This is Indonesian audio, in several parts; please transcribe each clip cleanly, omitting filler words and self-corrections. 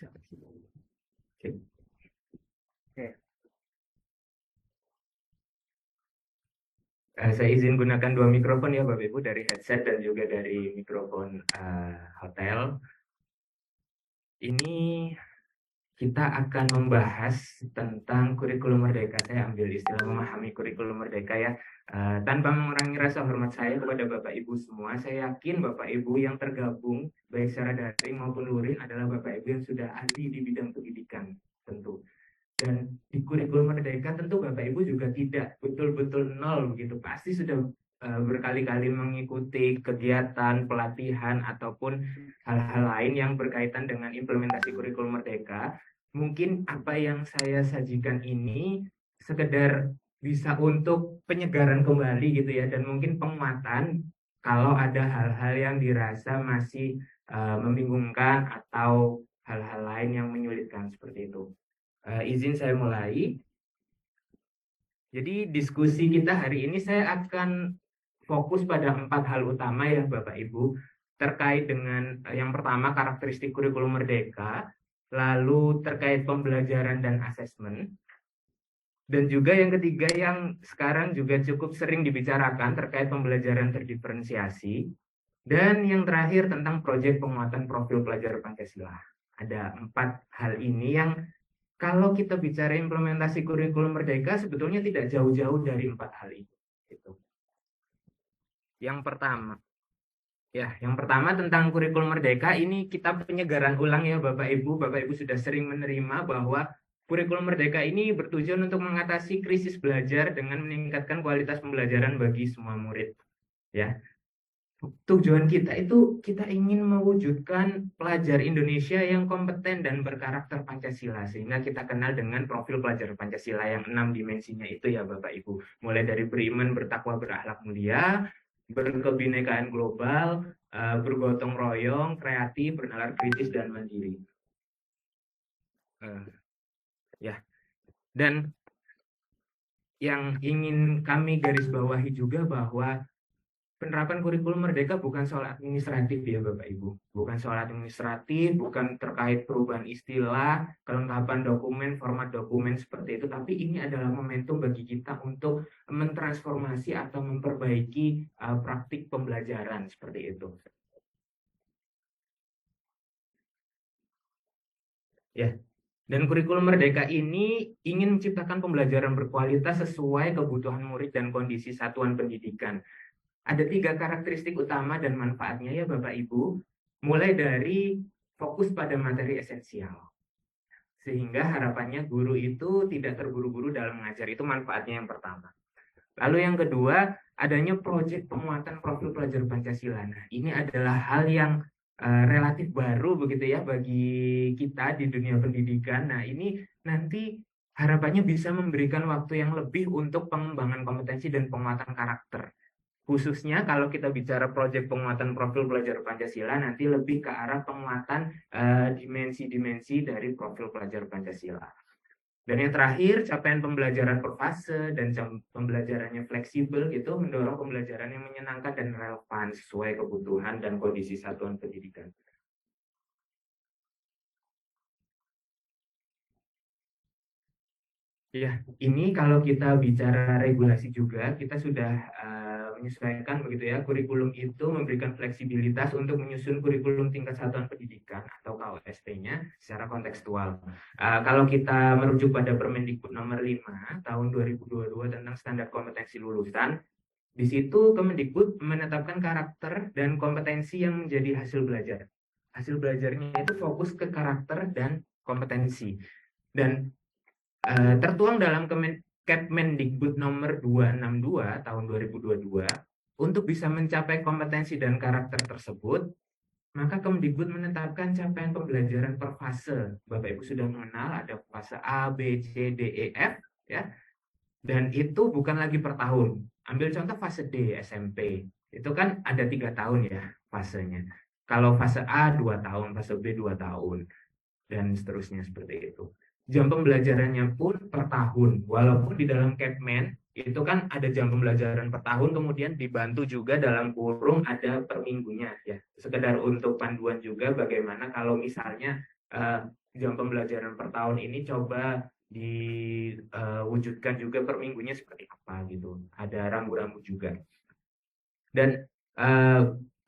Oke. Saya izin gunakan dua mikrofon ya Bapak Ibu, dari headset dan juga dari mikrofon hotel. Ini kita akan membahas tentang kurikulum merdeka. Saya ambil istilah memahami kurikulum merdeka ya. Tanpa mengurangi rasa hormat saya kepada Bapak Ibu semua, saya yakin Bapak Ibu yang tergabung baik secara daring maupun luring adalah Bapak Ibu yang sudah ahli di bidang pendidikan tentu. Dan di kurikulum merdeka tentu Bapak Ibu juga tidak betul-betul nol begitu. Pasti sudah berkali-kali mengikuti kegiatan, pelatihan, ataupun hal-hal lain yang berkaitan dengan implementasi kurikulum merdeka. Mungkin apa yang saya sajikan ini sekedar bisa untuk penyegaran kembali gitu ya, dan mungkin penguatan kalau ada hal-hal yang dirasa masih membingungkan atau hal-hal lain yang menyulitkan seperti itu. Izin saya mulai. Jadi diskusi kita hari ini saya akan fokus pada 4 hal utama ya Bapak Ibu, terkait dengan yang pertama karakteristik kurikulum merdeka, lalu terkait pembelajaran dan asesmen, dan juga yang ketiga yang sekarang juga cukup sering dibicarakan terkait pembelajaran terdiferensiasi, dan yang terakhir tentang proyek penguatan profil pelajar Pancasila. Ada 4 hal ini yang kalau kita bicara implementasi kurikulum merdeka sebetulnya tidak jauh-jauh dari 4 hal itu. Gitu. Yang pertama tentang kurikulum merdeka ini kita penyegaran ulang ya Bapak Ibu. Bapak Ibu sudah sering menerima bahwa kurikulum merdeka ini bertujuan untuk mengatasi krisis belajar dengan meningkatkan kualitas pembelajaran bagi semua murid. Ya, tujuan kita itu kita ingin mewujudkan pelajar Indonesia yang kompeten dan berkarakter Pancasila, sehingga kita kenal dengan profil pelajar Pancasila yang 6 dimensinya itu ya Bapak Ibu, mulai dari beriman, bertakwa, berakhlak mulia, berkebinekaan global, bergotong royong, kreatif, bernalar kritis, dan mandiri. Ya, dan yang ingin kami garis bawahi juga bahwa penerapan kurikulum merdeka bukan soal administratif ya Bapak Ibu. Bukan soal administratif, bukan terkait perubahan istilah, kelengkapan dokumen, format dokumen seperti itu. Tapi ini adalah momentum bagi kita untuk mentransformasi atau memperbaiki praktik pembelajaran seperti itu. Ya. Dan kurikulum merdeka ini ingin menciptakan pembelajaran berkualitas sesuai kebutuhan murid dan kondisi satuan pendidikan. Ada 3 karakteristik utama dan manfaatnya ya Bapak Ibu, mulai dari fokus pada materi esensial. Sehingga harapannya guru itu tidak terburu-buru dalam mengajar, itu manfaatnya yang pertama. Lalu yang kedua, adanya proyek penguatan profil pelajar Pancasila. Nah, ini adalah hal yang relatif baru begitu ya bagi kita di dunia pendidikan. Nah, ini nanti harapannya bisa memberikan waktu yang lebih untuk pengembangan kompetensi dan penguatan karakter. Khususnya kalau kita bicara proyek penguatan profil pelajar Pancasila, nanti lebih ke arah penguatan dimensi-dimensi dari profil pelajar Pancasila. Dan yang terakhir, capaian pembelajaran per fase dan pembelajarannya fleksibel gitu, mendorong pembelajaran yang menyenangkan dan relevan sesuai kebutuhan dan kondisi satuan pendidikan. Ya, ini kalau kita bicara regulasi juga, kita sudah menyesuaikan begitu ya, kurikulum itu memberikan fleksibilitas untuk menyusun kurikulum tingkat satuan pendidikan atau KUSP-nya secara kontekstual. Kalau kita merujuk pada Permendikbud nomor 5 tahun 2022 tentang standar kompetensi lulusan, di situ Kemendikbud menetapkan karakter dan kompetensi yang menjadi hasil belajar. Hasil belajarnya itu fokus ke karakter dan kompetensi. Dan tertuang dalam Kemendikbud nomor 262 tahun 2022, untuk bisa mencapai kompetensi dan karakter tersebut, maka Kemendikbud menetapkan capaian pembelajaran per fase. Bapak Ibu sudah mengenal ada fase A, B, C, D, E, F, ya. Dan itu bukan lagi per tahun. Ambil contoh fase D, SMP. Itu kan ada 3 tahun ya fasenya. Kalau fase A 2 tahun, fase B 2 tahun, dan seterusnya seperti itu. Jam pembelajarannya pun per tahun, walaupun di dalam Kepmen itu kan ada jam pembelajaran per tahun, kemudian dibantu juga dalam kurung ada per minggunya ya, sekedar untuk panduan juga bagaimana kalau misalnya jam pembelajaran per tahun ini coba diwujudkan juga per minggunya seperti apa gitu. Ada rambu-rambu juga. Dan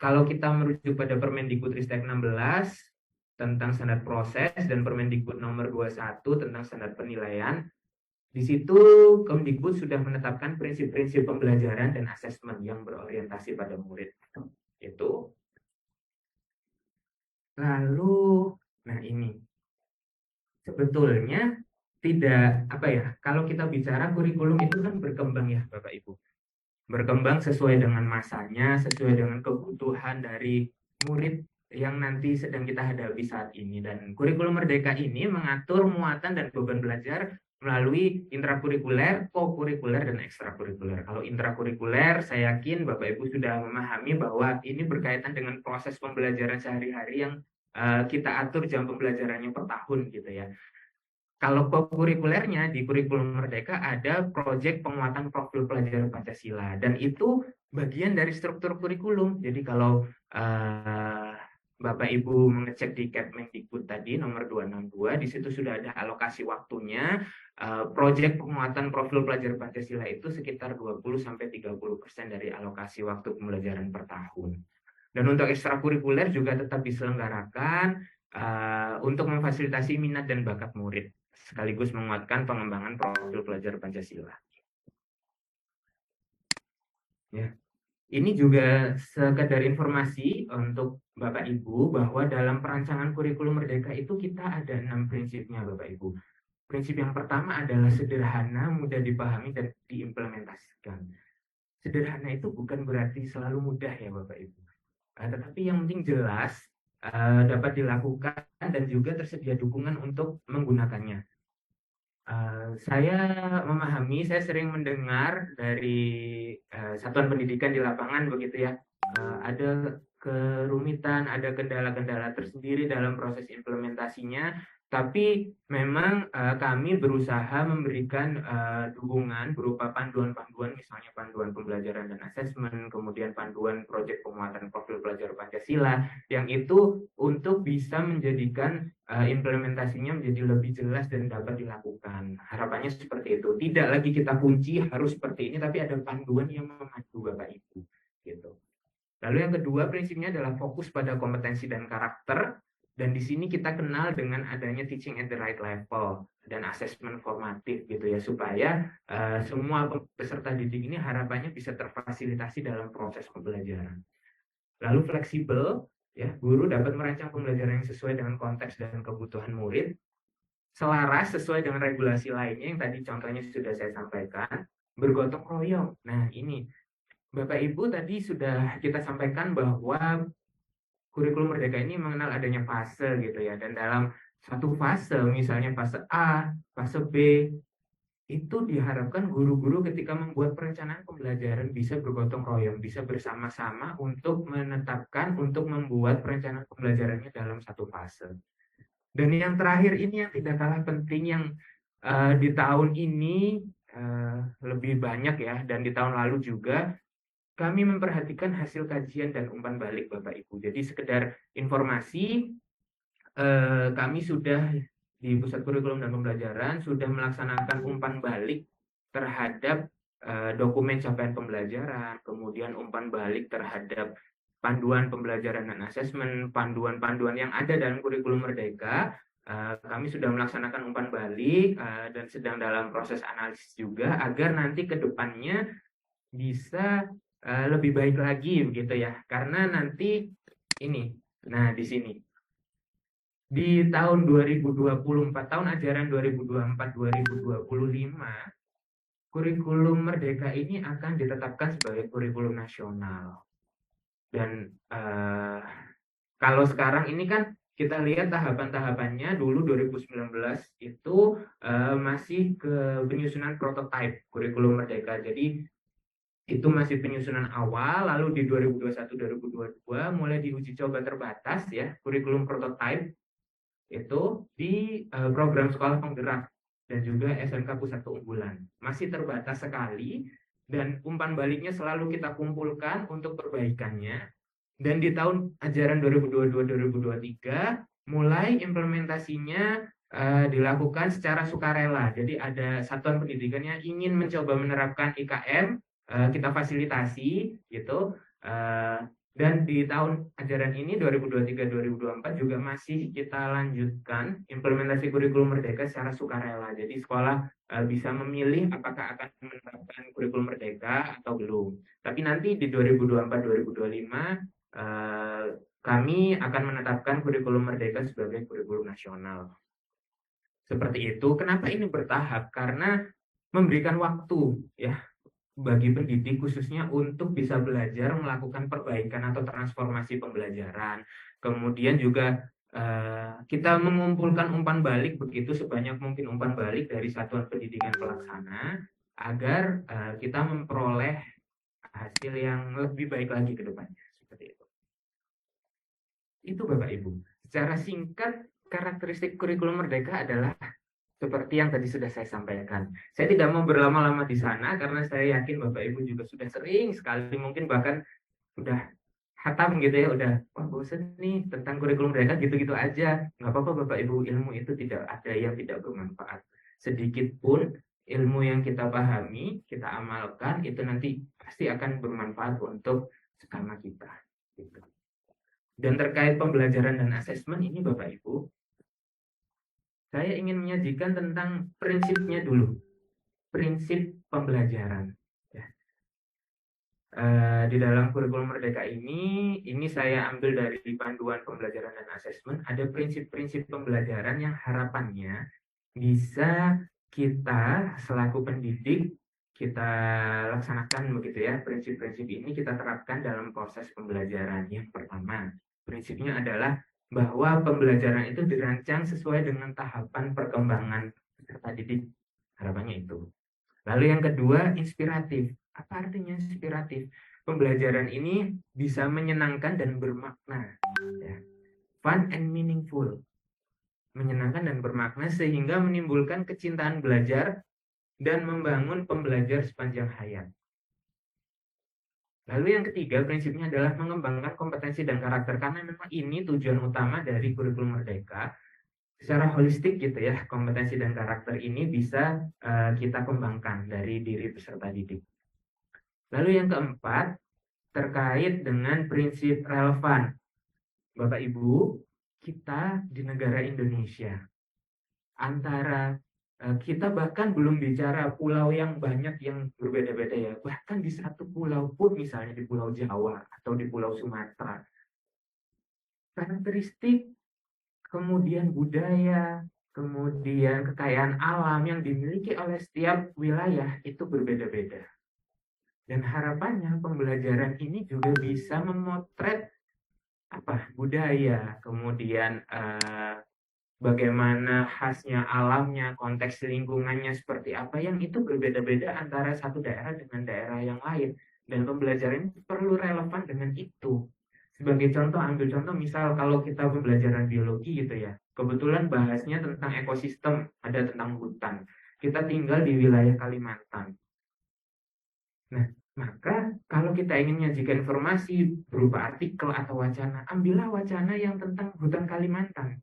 kalau kita merujuk pada Permendikbudristek 16 tentang standar proses dan Permendikbud nomor 21 tentang standar penilaian, di situ Kemdikbud sudah menetapkan prinsip-prinsip pembelajaran dan asesmen yang berorientasi pada murid. Itu. Lalu, nah ini sebetulnya tidak apa ya, kalau kita bicara kurikulum itu kan berkembang ya Bapak Ibu, berkembang sesuai dengan masanya, sesuai dengan kebutuhan dari murid yang nanti sedang kita hadapi saat ini. Dan kurikulum merdeka ini mengatur muatan dan beban belajar melalui intrakurikuler, kokurikuler, dan ekstrakurikuler. Kalau intrakurikuler, saya yakin Bapak Ibu sudah memahami bahwa ini berkaitan dengan proses pembelajaran sehari-hari yang kita atur jam pembelajarannya per tahun gitu ya. Kalau kurikulernya di kurikulum Merdeka ada proyek penguatan profil pelajar Pancasila dan itu bagian dari struktur kurikulum. Jadi kalau Bapak Ibu mengecek di Kemdikbud tadi nomor 262 di situ sudah ada alokasi waktunya. Proyek penguatan profil pelajar Pancasila itu sekitar 20-30% dari alokasi waktu pembelajaran per tahun. Dan untuk ekstrakurikuler juga tetap diselenggarakan untuk memfasilitasi minat dan bakat murid sekaligus menguatkan pengembangan profil pelajar Pancasila. Ya. Ini juga sekedar informasi untuk Bapak Ibu bahwa dalam perancangan kurikulum Merdeka itu kita ada 6 prinsipnya Bapak Ibu. Prinsip yang pertama adalah sederhana, mudah dipahami dan diimplementasikan. Sederhana itu bukan berarti selalu mudah ya Bapak Ibu. Tetapi yang penting jelas, dapat dilakukan dan juga tersedia dukungan untuk menggunakannya. Saya memahami, saya sering mendengar dari satuan pendidikan di lapangan begitu ya, ada kerumitan, ada kendala-kendala tersendiri dalam proses implementasinya, tapi memang kami berusaha memberikan dukungan berupa panduan-panduan, misalnya panduan pembelajaran dan asesmen, kemudian panduan proyek penguatan profil pelajar Pancasila, yang itu untuk bisa menjadikan implementasinya menjadi lebih jelas dan dapat dilakukan. Harapannya seperti itu. Tidak lagi kita kunci harus seperti ini, tapi ada panduan yang memandu Bapak Ibu. Gitu. Lalu yang kedua prinsipnya adalah fokus pada kompetensi dan karakter. Dan di sini kita kenal dengan adanya teaching at the right level dan asesmen formatif gitu ya, supaya semua peserta didik ini harapannya bisa terfasilitasi dalam proses pembelajaran. Lalu fleksibel, ya, guru dapat merancang pembelajaran yang sesuai dengan konteks dan kebutuhan murid, selaras sesuai dengan regulasi lainnya yang tadi contohnya sudah saya sampaikan, bergotong royong. Nah ini Bapak Ibu tadi sudah kita sampaikan bahwa kurikulum Merdeka ini mengenal adanya fase gitu ya, dan dalam satu fase misalnya fase A, fase B, itu diharapkan guru-guru ketika membuat perencanaan pembelajaran bisa bergotong royong, bisa bersama-sama untuk menetapkan, untuk membuat perencanaan pembelajarannya dalam satu fase. Dan yang terakhir ini yang tidak kalah penting, yang di tahun ini lebih banyak ya, dan di tahun lalu juga, kami memperhatikan hasil kajian dan umpan balik Bapak Ibu. Jadi sekedar informasi, kami sudah di Pusat Kurikulum dan Pembelajaran sudah melaksanakan umpan balik terhadap dokumen capaian pembelajaran, kemudian umpan balik terhadap panduan pembelajaran dan asesmen, panduan-panduan yang ada dalam kurikulum Merdeka. Kami sudah melaksanakan umpan balik dan sedang dalam proses analisis juga agar nanti ke depannya bisa lebih baik lagi begitu ya. Karena nanti ini, nah di sini di tahun 2024, tahun ajaran 2024-2025, kurikulum Merdeka ini akan ditetapkan sebagai kurikulum nasional. Dan kalau sekarang ini kan kita lihat tahapan-tahapannya, dulu 2019 itu masih ke penyusunan prototipe kurikulum Merdeka. Jadi itu masih penyusunan awal, lalu di 2021-2022 mulai diuji coba terbatas ya kurikulum prototipe itu di program sekolah penggerak dan juga SMK Pusat Keunggulan. Masih terbatas sekali dan umpan baliknya selalu kita kumpulkan untuk perbaikannya. Dan di tahun ajaran 2022-2023 mulai implementasinya dilakukan secara sukarela. Jadi ada satuan pendidikan yang ingin mencoba menerapkan IKM, kita fasilitasi gitu. Dan di tahun ajaran ini 2023-2024 juga masih kita lanjutkan implementasi kurikulum merdeka secara sukarela. Jadi sekolah bisa memilih apakah akan menerapkan kurikulum merdeka atau belum. Tapi nanti di 2024-2025 kami akan menetapkan kurikulum merdeka sebagai kurikulum nasional. Seperti itu. Kenapa ini bertahap? Karena memberikan waktu ya bagi pendidik khususnya untuk bisa belajar melakukan perbaikan atau transformasi pembelajaran. Kemudian juga kita mengumpulkan umpan balik begitu sebanyak mungkin umpan balik dari satuan pendidikan pelaksana agar kita memperoleh hasil yang lebih baik lagi ke depannya. Seperti itu. Itu Bapak Ibu. Secara singkat, karakteristik kurikulum merdeka adalah seperti yang tadi sudah saya sampaikan. Saya tidak mau berlama-lama di sana karena saya yakin Bapak Ibu juga sudah sering sekali, mungkin bahkan sudah hatam gitu ya, udah wah bosen nih tentang kurikulum merdeka gitu-gitu aja. Nggak apa-apa Bapak Ibu, ilmu itu tidak ada yang tidak bermanfaat. Sedikit pun ilmu yang kita pahami, kita amalkan, itu nanti pasti akan bermanfaat untuk sesama kita. Gitu. Dan terkait pembelajaran dan asesmen ini Bapak Ibu, saya ingin menyajikan tentang prinsipnya dulu. Prinsip pembelajaran. Ya. Di dalam kurikulum merdeka ini saya ambil dari panduan pembelajaran dan asesmen, ada prinsip-prinsip pembelajaran yang harapannya bisa kita selaku pendidik kita laksanakan begitu ya. Prinsip-prinsip ini kita terapkan dalam proses pembelajaran. Yang pertama, prinsipnya adalah bahwa pembelajaran itu dirancang sesuai dengan tahapan perkembangan peserta didik. Harapannya itu. Lalu yang kedua, inspiratif. Apa artinya inspiratif? Pembelajaran ini bisa menyenangkan dan bermakna. Ya. Fun and meaningful. Menyenangkan dan bermakna sehingga menimbulkan kecintaan belajar dan membangun pembelajar sepanjang hayat. Lalu yang ketiga, prinsipnya adalah mengembangkan kompetensi dan karakter. Karena memang ini tujuan utama dari kurikulum merdeka. Secara holistik gitu ya, kompetensi dan karakter ini bisa kita kembangkan dari diri peserta didik. Lalu yang keempat, terkait dengan prinsip relevan. Bapak Ibu, kita di negara Indonesia, antara kita bahkan belum bicara pulau yang banyak yang berbeda-beda ya. Bahkan di satu pulau pun, misalnya di Pulau Jawa atau di Pulau Sumatera, karakteristik, kemudian budaya, kemudian kekayaan alam yang dimiliki oleh setiap wilayah itu berbeda-beda. Dan harapannya pembelajaran ini juga bisa memotret budaya, kemudian bagaimana khasnya alamnya, konteks lingkungannya seperti apa yang itu berbeda-beda antara satu daerah dengan daerah yang lain. Dan pembelajaran perlu relevan dengan itu. Sebagai contoh, ambil contoh misal kalau kita pembelajaran biologi gitu ya, kebetulan bahasnya tentang ekosistem, ada tentang hutan. Kita tinggal di wilayah Kalimantan. Nah, maka kalau kita ingin menyajikan informasi berupa artikel atau wacana, ambillah wacana yang tentang hutan Kalimantan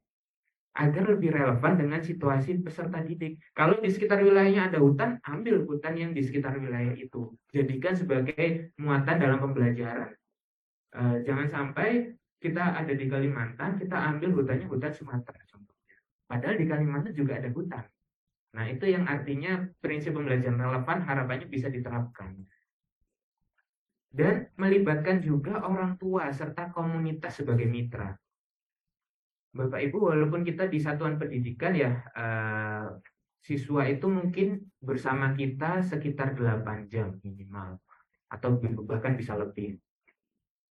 agar lebih relevan dengan situasi peserta didik. Kalau di sekitar wilayahnya ada hutan, ambil hutan yang di sekitar wilayah itu. Jadikan sebagai muatan dalam pembelajaran. Jangan sampai kita ada di Kalimantan, kita ambil hutannya hutan Sumatera contohnya. Padahal di Kalimantan juga ada hutan. Nah, itu yang artinya prinsip pembelajaran relevan harapannya bisa diterapkan. Dan melibatkan juga orang tua serta komunitas sebagai mitra. Bapak Ibu, walaupun kita di satuan pendidikan ya, siswa itu mungkin bersama kita sekitar 8 jam minimal, atau bahkan bisa lebih.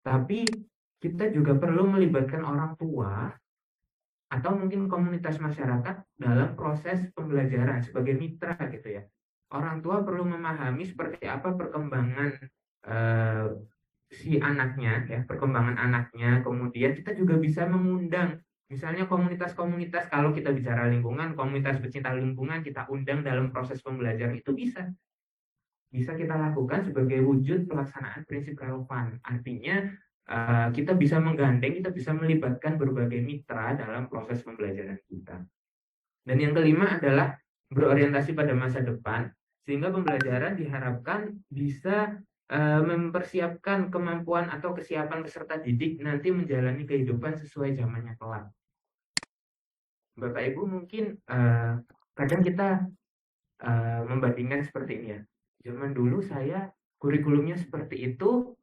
Tapi kita juga perlu melibatkan orang tua atau mungkin komunitas masyarakat dalam proses pembelajaran sebagai mitra gitu ya. Orang tua perlu memahami seperti apa perkembangan si anaknya ya, perkembangan anaknya. Kemudian kita juga bisa mengundang misalnya komunitas-komunitas, kalau kita bicara lingkungan, komunitas pecinta lingkungan kita undang dalam proses pembelajaran, itu bisa kita lakukan sebagai wujud pelaksanaan prinsip relevan. Artinya kita bisa menggandeng, kita bisa melibatkan berbagai mitra dalam proses pembelajaran kita. Dan yang kelima adalah berorientasi pada masa depan, sehingga pembelajaran diharapkan bisa mempersiapkan kemampuan atau kesiapan peserta didik nanti menjalani kehidupan sesuai zamannya kelak. Bapak Ibu mungkin kadang kita membandingkan seperti ini ya. Zaman dulu saya kurikulumnya seperti itu,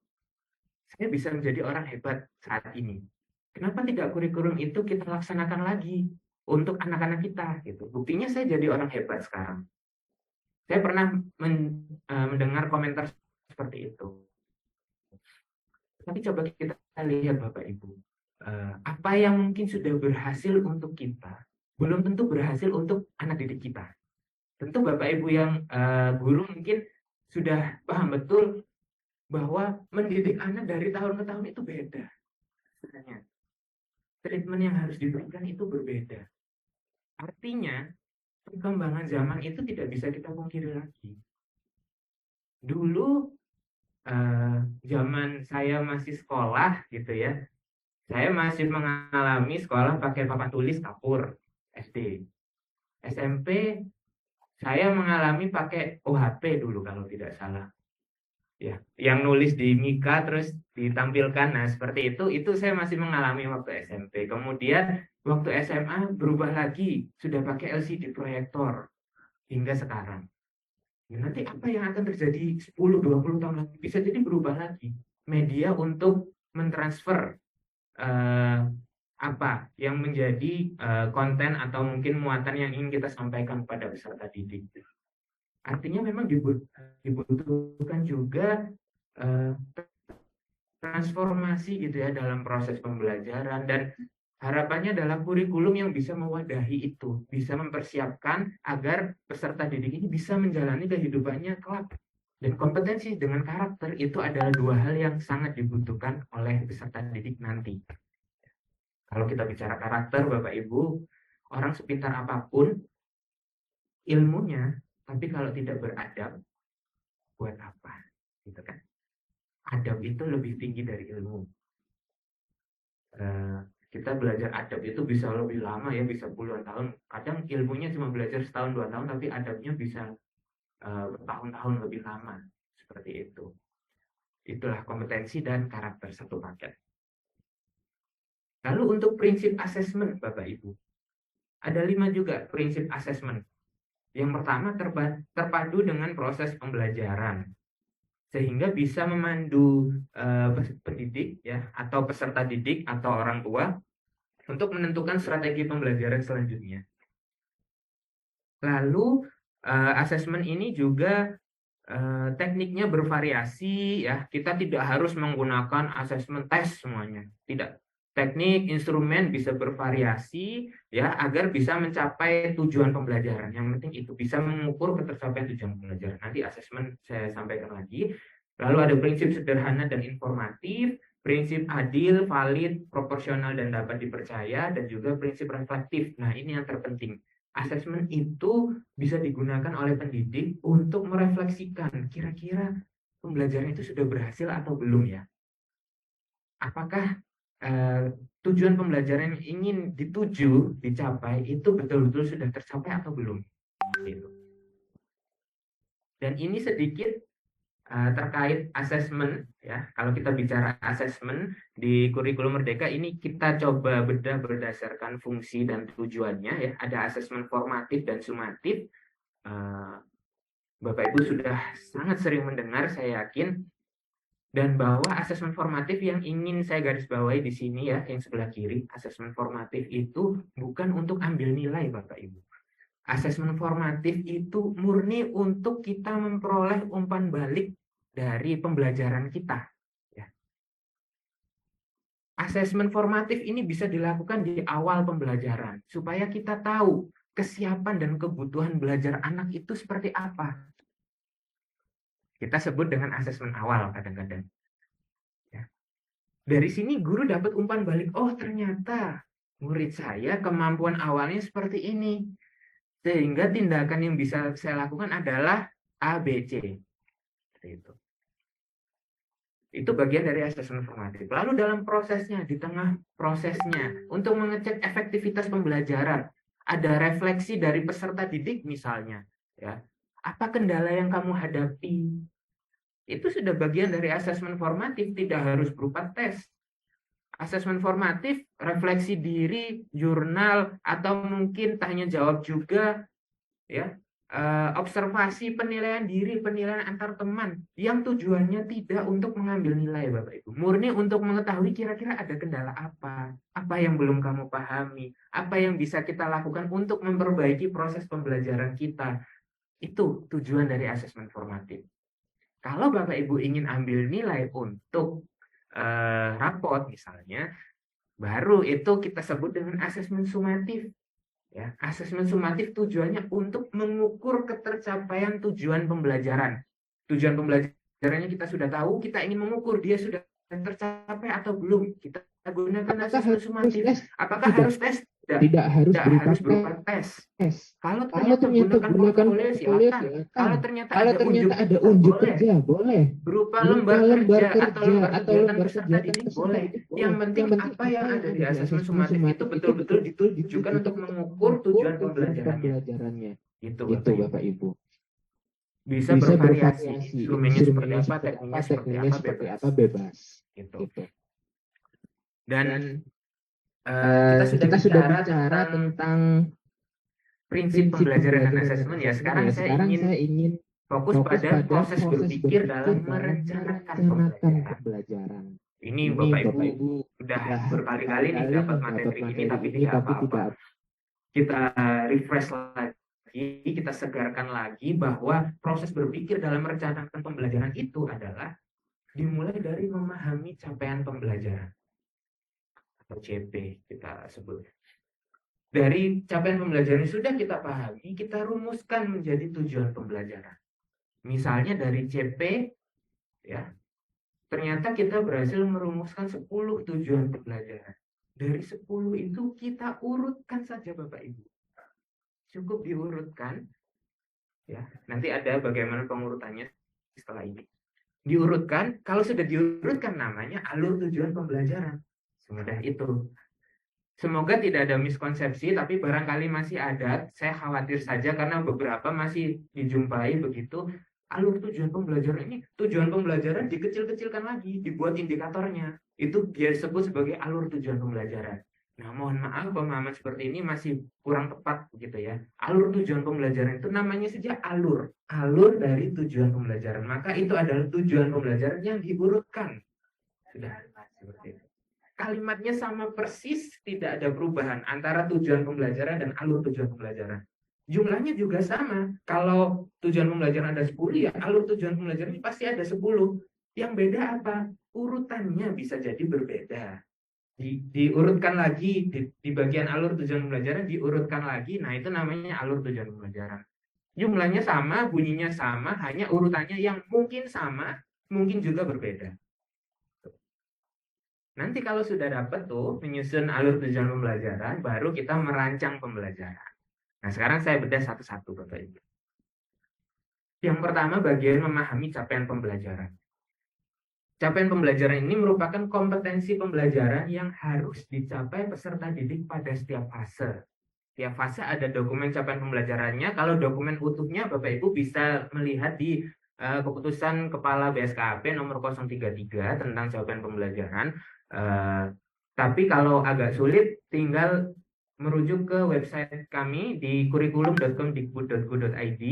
saya bisa menjadi orang hebat saat ini. Kenapa tidak kurikulum itu kita laksanakan lagi untuk anak-anak kita gitu. Buktinya saya jadi orang hebat sekarang. Saya pernah mendengar komentar seperti itu. Tapi coba kita lihat Bapak Ibu, apa yang mungkin sudah berhasil untuk kita, belum tentu berhasil untuk anak didik kita. Tentu Bapak Ibu yang guru mungkin sudah paham betul bahwa mendidik anak dari tahun ke tahun itu beda. Sebenarnya treatment yang harus diberikan itu berbeda. Artinya perkembangan zaman itu tidak bisa kita pungkiri lagi. Dulu zaman saya masih sekolah gitu ya, saya masih mengalami sekolah pakai papan tulis kapur SD. SMP saya mengalami pakai OHP dulu kalau tidak salah. Ya, yang nulis di Mika terus ditampilkan. Nah, seperti itu saya masih mengalami waktu SMP. Kemudian waktu SMA berubah lagi, sudah pakai LCD proyektor hingga sekarang. Ya, nanti apa yang akan terjadi 10-20 tahun lagi? Bisa jadi berubah lagi. Media untuk mentransfer apa yang menjadi konten atau mungkin muatan yang ingin kita sampaikan pada peserta didik. Artinya memang dibutuhkan juga transformasi gitu ya dalam proses pembelajaran, dan harapannya adalah kurikulum yang bisa mewadahi itu, bisa mempersiapkan agar peserta didik ini bisa menjalani kehidupannya kelak. Dan kompetensi dengan karakter itu adalah dua hal yang sangat dibutuhkan oleh peserta didik nanti. Kalau kita bicara karakter, Bapak Ibu, orang sepintar apapun ilmunya, tapi kalau tidak beradab, buat apa? Gitu kan? Adab itu lebih tinggi dari ilmu. Kita belajar adab itu bisa lebih lama ya, bisa puluhan tahun. Kadang ilmunya cuma belajar setahun 2 tahun, tapi adabnya bisa bertahun-tahun lebih lama. Seperti itu. Itulah kompetensi dan karakter satu paket. Lalu untuk prinsip asesmen, Bapak Ibu, ada 5 juga prinsip asesmen. Yang pertama terpadu dengan proses pembelajaran, sehingga bisa memandu pendidik ya, atau peserta didik atau orang tua untuk menentukan strategi pembelajaran selanjutnya. Lalu asesmen ini juga tekniknya bervariasi ya. Kita tidak harus menggunakan asesmen tes semuanya. Tidak. Teknik, instrumen bisa bervariasi ya agar bisa mencapai tujuan pembelajaran. Yang penting itu bisa mengukur ketercapaian tujuan pembelajaran. Nanti asesmen saya sampaikan lagi. Lalu ada prinsip sederhana dan informatif, prinsip adil, valid, proporsional dan dapat dipercaya, dan juga prinsip reflektif. Nah, ini yang terpenting. Asesmen itu bisa digunakan oleh pendidik untuk merefleksikan kira-kira pembelajaran itu sudah berhasil atau belum ya. Apakah tujuan pembelajaran yang ingin dicapai itu betul-betul sudah tercapai atau belum? Gitu. Dan ini sedikit terkait asesmen ya. Kalau kita bicara asesmen di kurikulum Merdeka ini kita coba bedah berdasarkan fungsi dan tujuannya ya. Ada asesmen formatif dan sumatif. Bapak Ibu sudah sangat sering mendengar, saya yakin. Dan bahwa asesmen formatif yang ingin saya garis bawahi di sini ya, yang sebelah kiri, asesmen formatif itu bukan untuk ambil nilai Bapak Ibu. Asesmen formatif itu murni untuk kita memperoleh umpan balik dari pembelajaran kita. Ya. Asesmen formatif ini bisa dilakukan di awal pembelajaran, supaya kita tahu kesiapan dan kebutuhan belajar anak itu seperti apa. Kita sebut dengan asesmen awal kadang-kadang. Ya. Dari sini guru dapat umpan balik, oh ternyata murid saya kemampuan awalnya seperti ini. Sehingga tindakan yang bisa saya lakukan adalah A, B, C. Seperti itu. Itu bagian dari asesmen formatif. Lalu dalam prosesnya, di tengah prosesnya, untuk mengecek efektivitas pembelajaran, ada refleksi dari peserta didik misalnya, ya. Apa kendala yang kamu hadapi? Itu sudah bagian dari asesmen formatif, tidak harus berupa tes. Asesmen formatif, refleksi diri, jurnal, atau mungkin tanya jawab juga, ya. Observasi, penilaian diri, penilaian antar teman yang tujuannya tidak untuk mengambil nilai, Bapak Ibu, murni untuk mengetahui kira-kira ada kendala apa yang belum kamu pahami, apa yang bisa kita lakukan untuk memperbaiki proses pembelajaran kita. Itu tujuan dari asesmen formatif. Kalau Bapak Ibu ingin ambil nilai untuk raport misalnya, baru itu kita sebut dengan asesmen sumatif. Ya, asesmen sumatif tujuannya untuk mengukur ketercapaian tujuan pembelajaran. Tujuan pembelajarannya kita sudah tahu, kita ingin mengukur dia sudah tercapai atau belum. Kita gunakan Apakah asesmen harus sumatif. tes? Apakah Tidak. harus tes? Tidak. Tidak harus Tidak berupa harus berupa tes. tes. Kalau Kalau ternyata ternyata gunakan gunakan portofolio portfolio silakan. silakan. Kalau ternyata Kalau ada ternyata unjuk ada kerja unjuk boleh. kerja boleh. Berupa Berupa lembar lembar kerja atau kerja lembar atau kegiatan lembar peserta kegiatan didik peserta boleh. didik Yang boleh. penting Yang penting apa apa yang yang ada ada di di asesmen asesmen sumatif itu sumatif itu betul-betul betul-betul ditujukan untuk ditujukan untuk mengukur mengukur tujuan tujuan pembelajarannya. pembelajarannya. Gitu Itu Bapak Ibu. Bapak Ibu. Bisa Bisa bervariasi, bervariasi. instrumennya seperti Instrumennya apa, seperti apa, tekniknya seperti tekniknya apa, seperti bebas. apa, bebas. Gitu. Gitu. Dan Dan kita sudah bicara tentang tentang prinsip prinsip pembelajaran dan pembelajaran dan asesmen ya. asesmen Sekarang ya. saya Sekarang ingin saya ingin fokus fokus pada pada proses proses berpikir berpikir dalam dalam merencanakan merencanakan pembelajaran. pembelajaran. Ini Ini Bapak Bapak Ibu Ibu udah udah berkali-kali nih berkali-kali dapat nih dapat materi ini materi tapi ini tidak tapi apa-apa. tidak Kita refresh lagi, kita segarkan lagi bahwa proses berpikir dalam merencanakan pembelajaran itu adalah dimulai dari memahami capaian pembelajaran atau CP kita sebut. Dari capaian pembelajaran yang sudah kita pahami, kita rumuskan menjadi tujuan pembelajaran. Misalnya dari CP, ya, ternyata kita berhasil merumuskan 10 tujuan pembelajaran. Dari 10 itu kita urutkan saja Bapak Ibu. Cukup diurutkan, ya. Nanti ada bagaimana pengurutannya setelah ini. Diurutkan, kalau sudah diurutkan namanya alur tujuan pembelajaran. Semudah itu. Semoga tidak ada miskonsepsi, tapi barangkali masih ada. Saya khawatir saja karena beberapa masih dijumpai begitu. Alur tujuan pembelajaran ini, tujuan pembelajaran dikecil-kecilkan lagi, dibuat indikatornya. Itu dia disebut sebagai alur tujuan pembelajaran. Nah, mohon maaf pemahaman seperti ini masih kurang tepat begitu ya. Alur tujuan pembelajaran itu namanya saja alur. Alur dari tujuan pembelajaran. Maka itu adalah tujuan pembelajaran yang diurutkan. Sudah seperti itu. Kalimatnya sama persis, tidak ada perubahan antara tujuan pembelajaran dan alur tujuan pembelajaran. Jumlahnya juga sama. Kalau tujuan pembelajaran ada 10, ya alur tujuan pembelajaran ini pasti ada 10. Yang beda apa? Urutannya bisa jadi berbeda. Diurutkan lagi, di bagian alur tujuan pembelajaran diurutkan lagi. Nah, itu namanya alur tujuan pembelajaran. Jumlahnya sama, bunyinya sama, hanya urutannya yang mungkin sama, mungkin juga berbeda. Nanti kalau sudah dapat tuh menyusun alur tujuan pembelajaran, baru kita merancang pembelajaran. Nah, sekarang saya bedah satu-satu Bapak Ibu. Yang pertama bagian memahami capaian pembelajaran. Capaian pembelajaran ini merupakan kompetensi pembelajaran yang harus dicapai peserta didik pada setiap fase. Setiap fase ada dokumen capaian pembelajarannya. Kalau dokumen utuhnya Bapak Ibu bisa melihat di keputusan Kepala BSKAP nomor 033 tentang capaian pembelajaran. Tapi kalau agak sulit, tinggal merujuk ke website kami di kurikulum.kemdikbud.go.id.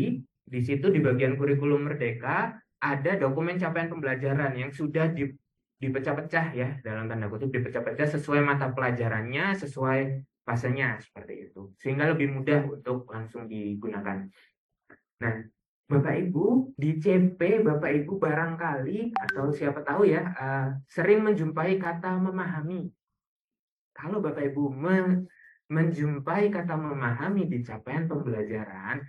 Di situ di bagian kurikulum Merdeka ada dokumen capaian pembelajaran yang sudah dipecah-pecah ya, dalam tanda kutip dipecah-pecah sesuai mata pelajarannya, sesuai fasenya seperti itu. Sehingga lebih mudah untuk langsung digunakan. Nah, Bapak Ibu, di CP Bapak Ibu barangkali atau siapa tahu ya, sering menjumpai kata memahami. Kalau Bapak Ibu menjumpai kata memahami di capaian pembelajaran,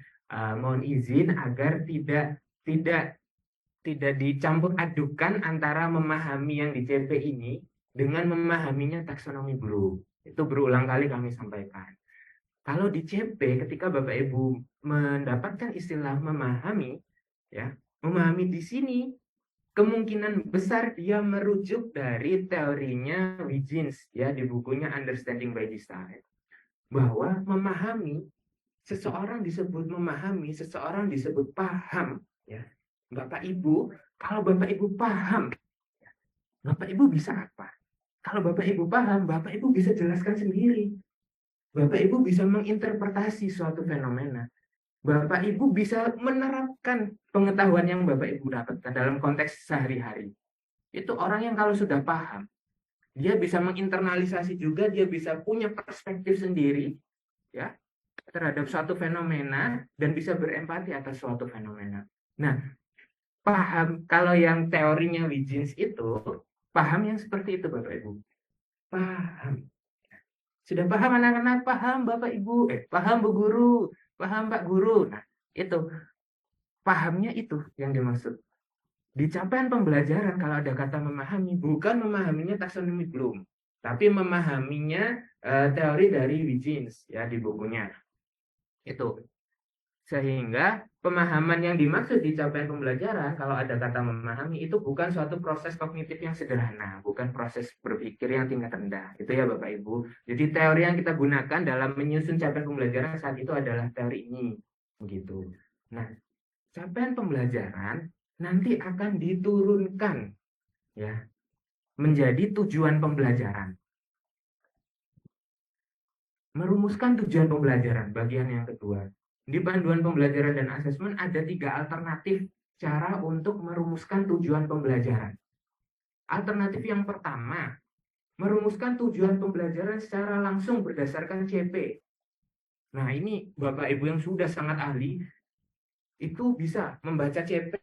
mohon izin agar tidak dicampur adukan antara memahami yang di CP ini dengan memahaminya taksonomi Bloom. Itu berulang kali kami sampaikan. Kalau di CP ketika Bapak Ibu mendapatkan istilah memahami, ya, memahami di sini kemungkinan besar dia merujuk dari teorinya Huygens ya di bukunya Understanding by Design, bahwa seseorang disebut paham ya. Bapak Ibu, kalau Bapak Ibu paham, Bapak Ibu bisa apa? Kalau Bapak Ibu paham, Bapak Ibu bisa jelaskan sendiri. Bapak Ibu bisa menginterpretasi suatu fenomena. Bapak Ibu bisa menerapkan pengetahuan yang Bapak Ibu dapatkan dalam konteks sehari-hari. Itu orang yang kalau sudah paham, dia bisa menginternalisasi juga, dia bisa punya perspektif sendiri ya terhadap suatu fenomena dan bisa berempati atas suatu fenomena. Nah, paham kalau yang teorinya Huygens itu, paham yang seperti itu Bapak Ibu. Paham. Sudah paham anak-anak? Paham Bapak Ibu? Paham Bu Guru? Paham Pak Guru? Nah, itu pahamnya itu yang dimaksud. Di capaian pembelajaran kalau ada kata memahami, bukan memahaminya taksonomi Bloom, tapi memahaminya teori dari Huygens ya di bukunya. Itu. Sehingga pemahaman yang dimaksud di capaian pembelajaran kalau ada kata memahami itu bukan suatu proses kognitif yang sederhana, bukan proses berpikir yang tingkat rendah. Itu ya Bapak Ibu. Jadi teori yang kita gunakan dalam menyusun capaian pembelajaran saat itu adalah teori ini. Begitu. Nah, capaian pembelajaran nanti akan diturunkan ya menjadi tujuan pembelajaran. Merumuskan tujuan pembelajaran bagian yang kedua. Di panduan pembelajaran dan asesmen ada 3 alternatif cara untuk merumuskan tujuan pembelajaran. Alternatif yang pertama, merumuskan tujuan pembelajaran secara langsung berdasarkan CP. Nah, ini Bapak Ibu yang sudah sangat ahli, itu bisa membaca CP,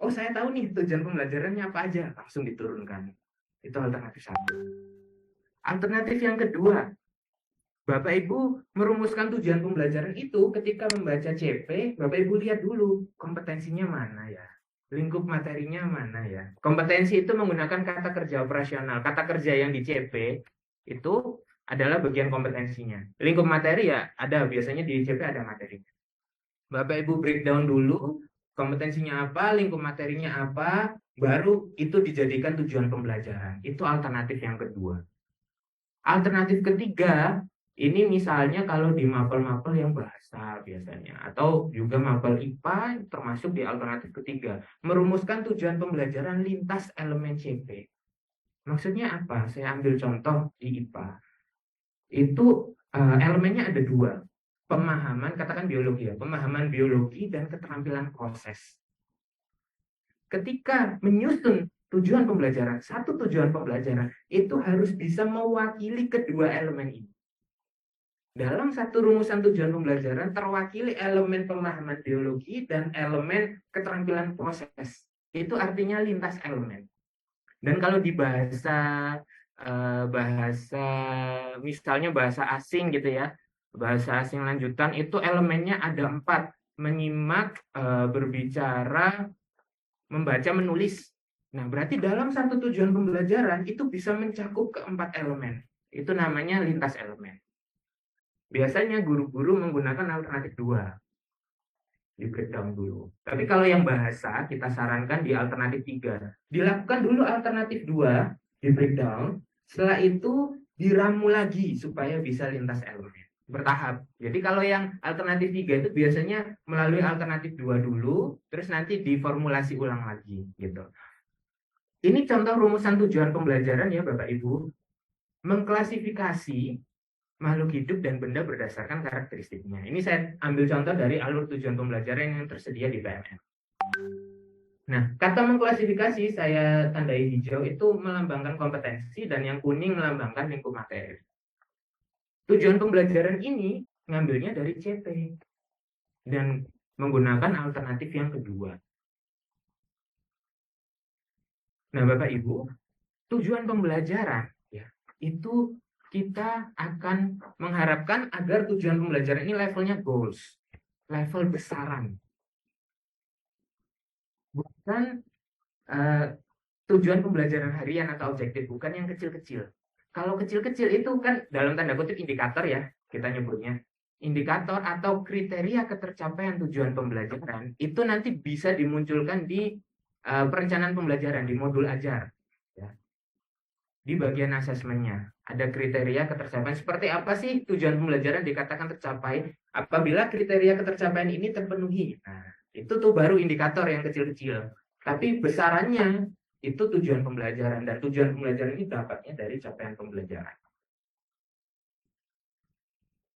oh saya tahu nih tujuan pembelajarannya apa aja, langsung diturunkan. Itu alternatif satu. Alternatif yang kedua, Bapak Ibu merumuskan tujuan pembelajaran itu ketika membaca CP, Bapak Ibu lihat dulu kompetensinya mana ya, lingkup materinya mana ya. Kompetensi itu menggunakan kata kerja operasional. Kata kerja yang di CP itu adalah bagian kompetensinya. Lingkup materi ya ada, biasanya di CP ada materi. Bapak Ibu breakdown dulu kompetensinya apa, lingkup materinya apa, baru itu dijadikan tujuan pembelajaran. Itu alternatif yang kedua. Alternatif ketiga, ini misalnya kalau di mapel-mapel yang bahasa biasanya, atau juga mapel IPA termasuk di alternatif ketiga, merumuskan tujuan pembelajaran lintas elemen CP. Maksudnya apa? Saya ambil contoh di IPA. Itu elemennya ada 2. Pemahaman, katakan biologi ya, pemahaman biologi dan keterampilan proses. Ketika menyusun tujuan pembelajaran, satu tujuan pembelajaran, itu harus bisa mewakili kedua elemen ini. Dalam satu rumusan tujuan pembelajaran terwakili elemen pemahaman biologi dan elemen keterampilan proses. Itu artinya lintas elemen. Dan kalau di bahasa misalnya bahasa asing gitu ya, bahasa asing lanjutan itu elemennya ada 4: menyimak, berbicara, membaca, menulis. Nah, berarti dalam satu tujuan pembelajaran itu bisa mencakup keempat elemen. Itu namanya lintas elemen. Biasanya guru-guru menggunakan alternatif 2, di breakdown dulu. Tapi kalau yang bahasa, kita sarankan di alternatif 3. Dilakukan dulu alternatif 2, di breakdown, setelah itu diramu lagi supaya bisa lintas elemen. Bertahap. Jadi kalau yang alternatif 3 itu biasanya melalui alternatif 2 dulu, terus nanti diformulasi ulang lagi. Gitu. Ini contoh rumusan tujuan pembelajaran ya Bapak Ibu. Mengklasifikasi makhluk hidup dan benda berdasarkan karakteristiknya. Ini saya ambil contoh dari alur tujuan pembelajaran yang tersedia di PMN. Nah, kata mengklasifikasi saya tandai hijau itu melambangkan kompetensi dan yang kuning melambangkan lingkup materi. Tujuan pembelajaran ini ngambilnya dari CP dan menggunakan alternatif yang kedua. Nah, Bapak Ibu, tujuan pembelajaran ya, itu kita akan mengharapkan agar tujuan pembelajaran ini levelnya goals, level besaran. Bukan tujuan pembelajaran harian atau objektif, bukan yang kecil-kecil. Kalau kecil-kecil itu kan dalam tanda kutip indikator ya, kita nyebutnya. Indikator atau kriteria ketercapaian tujuan pembelajaran itu nanti bisa dimunculkan di perencanaan pembelajaran di modul ajar. Ya. Di bagian asesmennya ada kriteria ketercapaian. Seperti apa sih tujuan pembelajaran dikatakan tercapai? Apabila kriteria ketercapaian ini terpenuhi. Nah, itu tuh baru indikator yang kecil-kecil. Tapi besarannya itu tujuan pembelajaran, dan tujuan pembelajaran ini dapatnya dari capaian pembelajaran.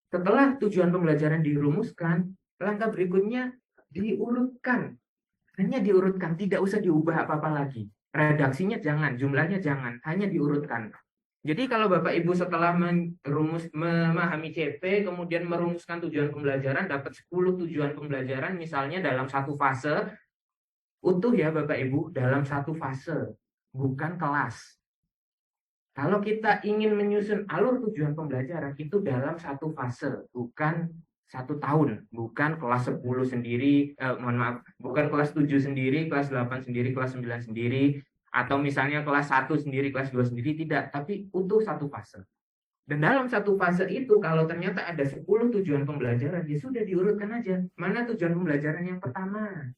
Setelah tujuan pembelajaran dirumuskan, langkah berikutnya diurutkan. Hanya diurutkan, tidak usah diubah apa-apa lagi. Redaksinya jangan, jumlahnya jangan, hanya diurutkan. Jadi kalau Bapak Ibu setelah memahami CP, kemudian merumuskan tujuan pembelajaran, dapat 10 tujuan pembelajaran, misalnya dalam satu fase, utuh ya Bapak Ibu, dalam satu fase, bukan kelas. Kalau kita ingin menyusun alur tujuan pembelajaran, itu dalam satu fase, bukan 1 tahun, bukan kelas 10 sendiri, mohon maaf, bukan kelas 7 sendiri, kelas 8 sendiri, kelas 9 sendiri, atau misalnya kelas 1 sendiri, kelas 2 sendiri, tidak, tapi utuh satu fase. Dan dalam satu fase itu, kalau ternyata ada 10 tujuan pembelajaran, ya sudah diurutkan aja. Mana tujuan pembelajaran yang pertama?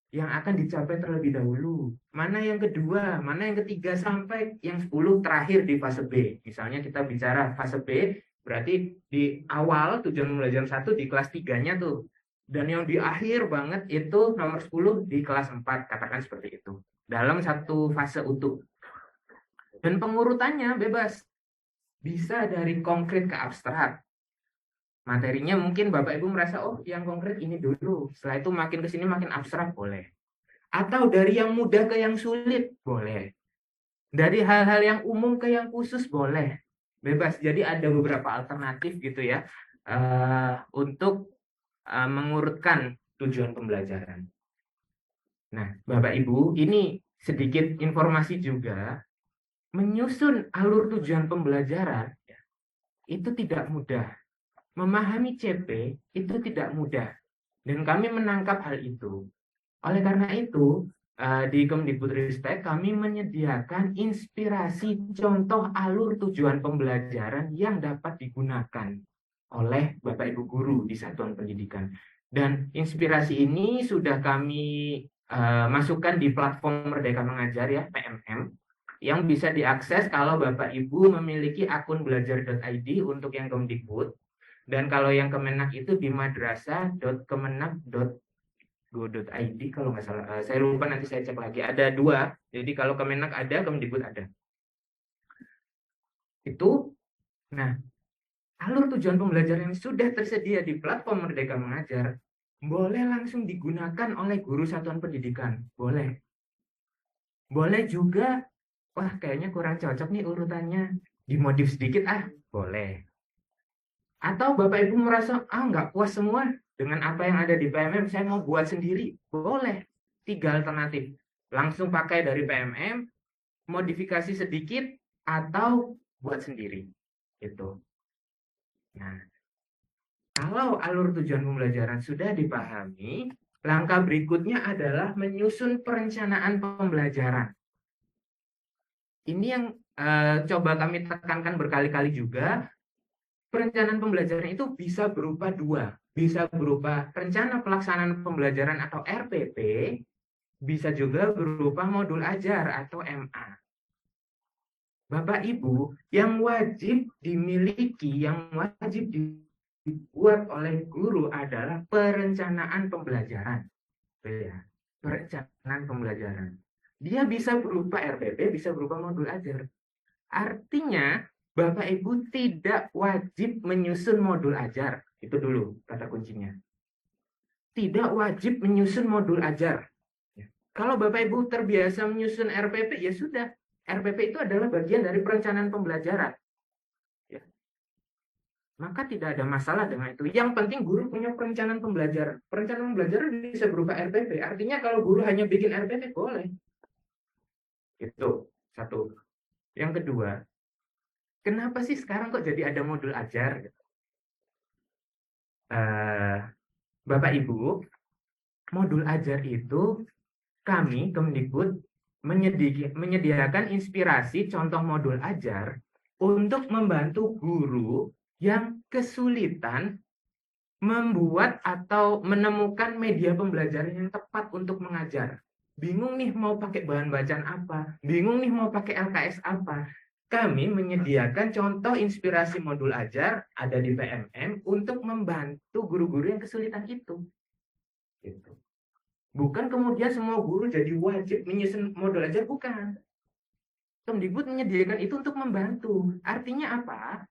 Yang akan dicapai terlebih dahulu. Mana yang kedua, mana yang ketiga, sampai yang 10 terakhir di fase B. Misalnya kita bicara fase B, berarti di awal tujuan pembelajaran 1 di kelas 3-nya tuh. Dan yang di akhir banget itu nomor 10 di kelas 4, katakan seperti itu. Dalam satu fase utuh. Dan pengurutannya bebas. Bisa dari konkret ke abstrak. Materinya mungkin Bapak Ibu merasa, oh yang konkret ini dulu. Setelah itu makin ke sini makin abstrak, boleh. Atau dari yang mudah ke yang sulit, boleh. Dari hal-hal yang umum ke yang khusus, boleh. Bebas. Jadi ada beberapa alternatif gitu ya, untuk mengurutkan tujuan pembelajaran. Nah, Bapak Ibu, ini sedikit informasi juga. Menyusun alur tujuan pembelajaran itu tidak mudah. Memahami CP itu tidak mudah. Dan kami menangkap hal itu. Oleh karena itu, di Kemdikbudristek kami menyediakan inspirasi contoh alur tujuan pembelajaran yang dapat digunakan oleh Bapak Ibu guru di satuan pendidikan. Dan inspirasi ini sudah kami masukkan di platform Merdeka Mengajar ya, PMM, yang bisa diakses kalau Bapak Ibu memiliki akun belajar.id untuk yang Kemdikbud. Dan kalau yang Kemenak itu di madrasah.kemenak.go.id kalau nggak salah. Saya lupa, nanti saya cek lagi. Ada 2. Jadi kalau Kemenak ada, Kemdikbud ada. Itu. Nah, alur tujuan pembelajaran yang sudah tersedia di platform Merdeka Mengajar boleh langsung digunakan oleh guru satuan pendidikan. Boleh. Boleh juga, wah kayaknya kurang cocok nih urutannya. Dimodif sedikit, boleh. Atau Bapak Ibu merasa, nggak puas semua dengan apa yang ada di PMM, saya mau buat sendiri. Boleh. 3 alternatif. Langsung pakai dari PMM, modifikasi sedikit, atau buat sendiri. Itu. Nah, kalau alur tujuan pembelajaran sudah dipahami, langkah berikutnya adalah menyusun perencanaan pembelajaran. Ini yang coba kami tekankan berkali-kali juga. Perencanaan pembelajaran itu bisa berupa 2. Bisa berupa rencana pelaksanaan pembelajaran atau RPP, bisa juga berupa modul ajar atau MA. Bapak Ibu, yang wajib dimiliki, yang wajib dibuat oleh guru adalah perencanaan pembelajaran. Ya, perencanaan pembelajaran. Dia bisa berupa RPP, bisa berupa modul ajar. Artinya, Bapak Ibu tidak wajib menyusun modul ajar. Itu dulu kata kuncinya. Tidak wajib menyusun modul ajar. Kalau Bapak Ibu terbiasa menyusun RPP, ya sudah. RPP itu adalah bagian dari perencanaan pembelajaran. Ya. Maka tidak ada masalah dengan itu. Yang penting guru punya perencanaan pembelajaran. Perencanaan pembelajaran bisa berupa RPP. Artinya kalau guru hanya bikin RPP, boleh. Itu satu. Yang kedua, kenapa sih sekarang kok jadi ada modul ajar? Bapak Ibu, modul ajar itu kami Kemdikbud menyediakan inspirasi contoh modul ajar untuk membantu guru yang kesulitan membuat atau menemukan media pembelajaran yang tepat untuk mengajar. bingung nih mau pakai bahan bacaan apa, bingung nih mau pakai LKS apa. Kami menyediakan contoh inspirasi modul ajar ada di PMM untuk membantu guru-guru yang kesulitan itu. Gitu. Bukan kemudian semua guru jadi wajib menyusun modul ajar, bukan. Kemdikbud menyediakan itu untuk membantu. Artinya apa?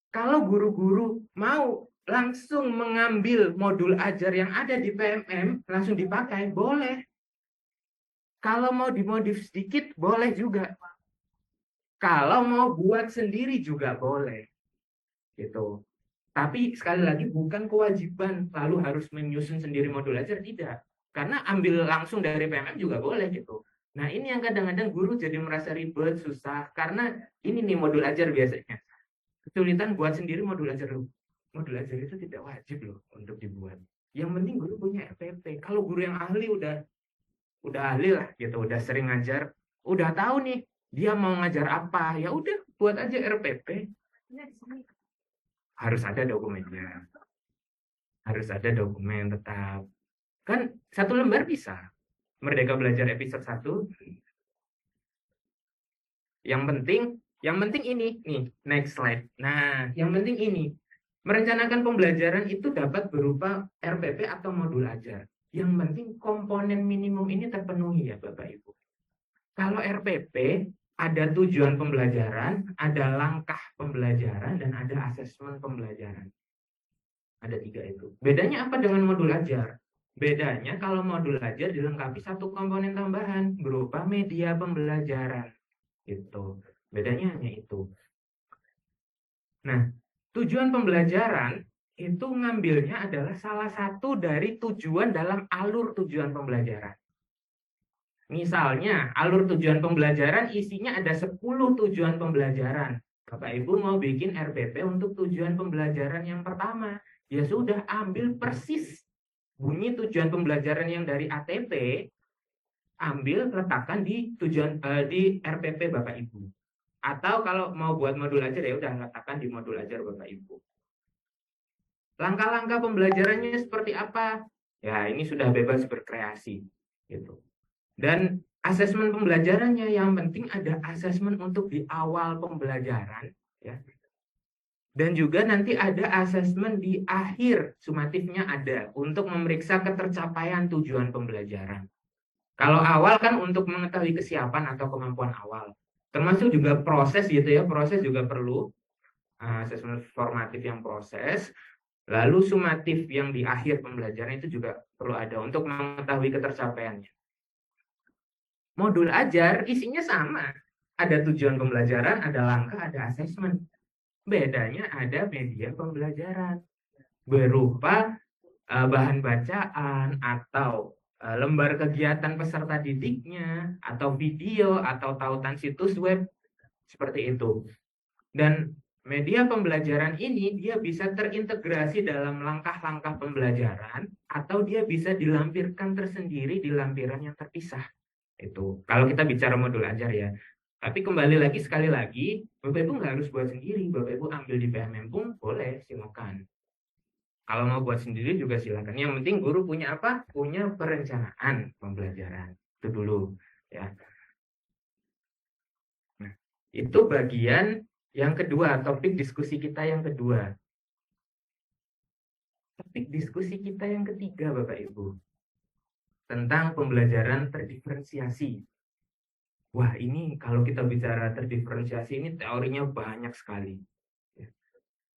Kalau guru-guru mau langsung mengambil modul ajar yang ada di PMM, langsung dipakai, boleh. Kalau mau dimodif sedikit, boleh juga. Kalau mau buat sendiri juga boleh. Gitu. Tapi sekali lagi bukan kewajiban lalu harus menyusun sendiri modul ajar, tidak. Karena ambil langsung dari PMM juga boleh gitu. Nah ini yang kadang-kadang guru jadi merasa ribet, susah. Karena ini nih modul ajar biasanya. Kesulitan buat sendiri modul ajar. Modul ajar itu tidak wajib loh untuk dibuat. Yang penting guru punya RPP. Kalau guru yang ahli udah ahli lah gitu, udah sering ngajar, udah tahu nih dia mau ngajar apa, ya udah buat aja RPP. Harus ada dokumennya. Harus ada dokumen tetap. Kan satu lembar bisa. Merdeka Belajar episode 1. Yang penting ini nih, next slide. Nah, yang penting ini. Merencanakan pembelajaran itu dapat berupa RPP atau modul ajar. Yang penting komponen minimum ini terpenuhi ya Bapak Ibu. Kalau RPP ada tujuan pembelajaran, ada langkah pembelajaran, dan ada asesmen pembelajaran. Ada 3 itu. Bedanya apa dengan modul ajar? Bedanya kalau modul ajar dilengkapi satu komponen tambahan berupa media pembelajaran. Itu. Bedanya hanya itu. Nah, tujuan pembelajaran itu ngambilnya adalah salah satu dari tujuan dalam alur tujuan pembelajaran. Misalnya, alur tujuan pembelajaran isinya ada 10 tujuan pembelajaran. Bapak Ibu mau bikin RPP untuk tujuan pembelajaran yang pertama. Ya sudah, ambil persis bunyi tujuan pembelajaran yang dari ATP, ambil letakkan di di RPP Bapak Ibu. Atau kalau mau buat modul ajar ya udah letakkan di modul ajar Bapak Ibu. Langkah-langkah pembelajarannya seperti apa? Ya, ini sudah bebas berkreasi gitu. Dan asesmen pembelajarannya yang penting ada asesmen untuk di awal pembelajaran ya. Dan juga nanti ada asesmen di akhir, sumatifnya ada untuk memeriksa ketercapaian tujuan pembelajaran. Kalau awal kan untuk mengetahui kesiapan atau kemampuan awal. Termasuk juga proses gitu ya, proses juga perlu. Asesmen formatif yang proses. Lalu sumatif yang di akhir pembelajaran itu juga perlu ada untuk mengetahui ketercapaiannya. Modul ajar isinya sama. Ada tujuan pembelajaran, ada langkah, ada asesmen. Bedanya ada media pembelajaran. Berupa bahan bacaan atau lembar kegiatan peserta didiknya, atau video, atau tautan situs web, seperti itu. Dan media pembelajaran ini dia bisa terintegrasi dalam langkah-langkah pembelajaran, atau dia bisa dilampirkan tersendiri di lampiran yang terpisah. Itu kalau kita bicara modul ajar ya. Tapi kembali lagi sekali lagi, Bapak Ibu nggak harus buat sendiri. Bapak Ibu ambil di PMM pun boleh, silakan. Kalau mau buat sendiri juga silakan. Yang penting guru punya apa? Punya perencanaan pembelajaran. Itu dulu ya. Nah, itu bagian yang kedua, topik diskusi kita yang kedua. Topik diskusi kita yang ketiga, Bapak Ibu. Tentang pembelajaran terdiferensiasi. Wah, ini kalau kita bicara terdiferensiasi ini teorinya banyak sekali.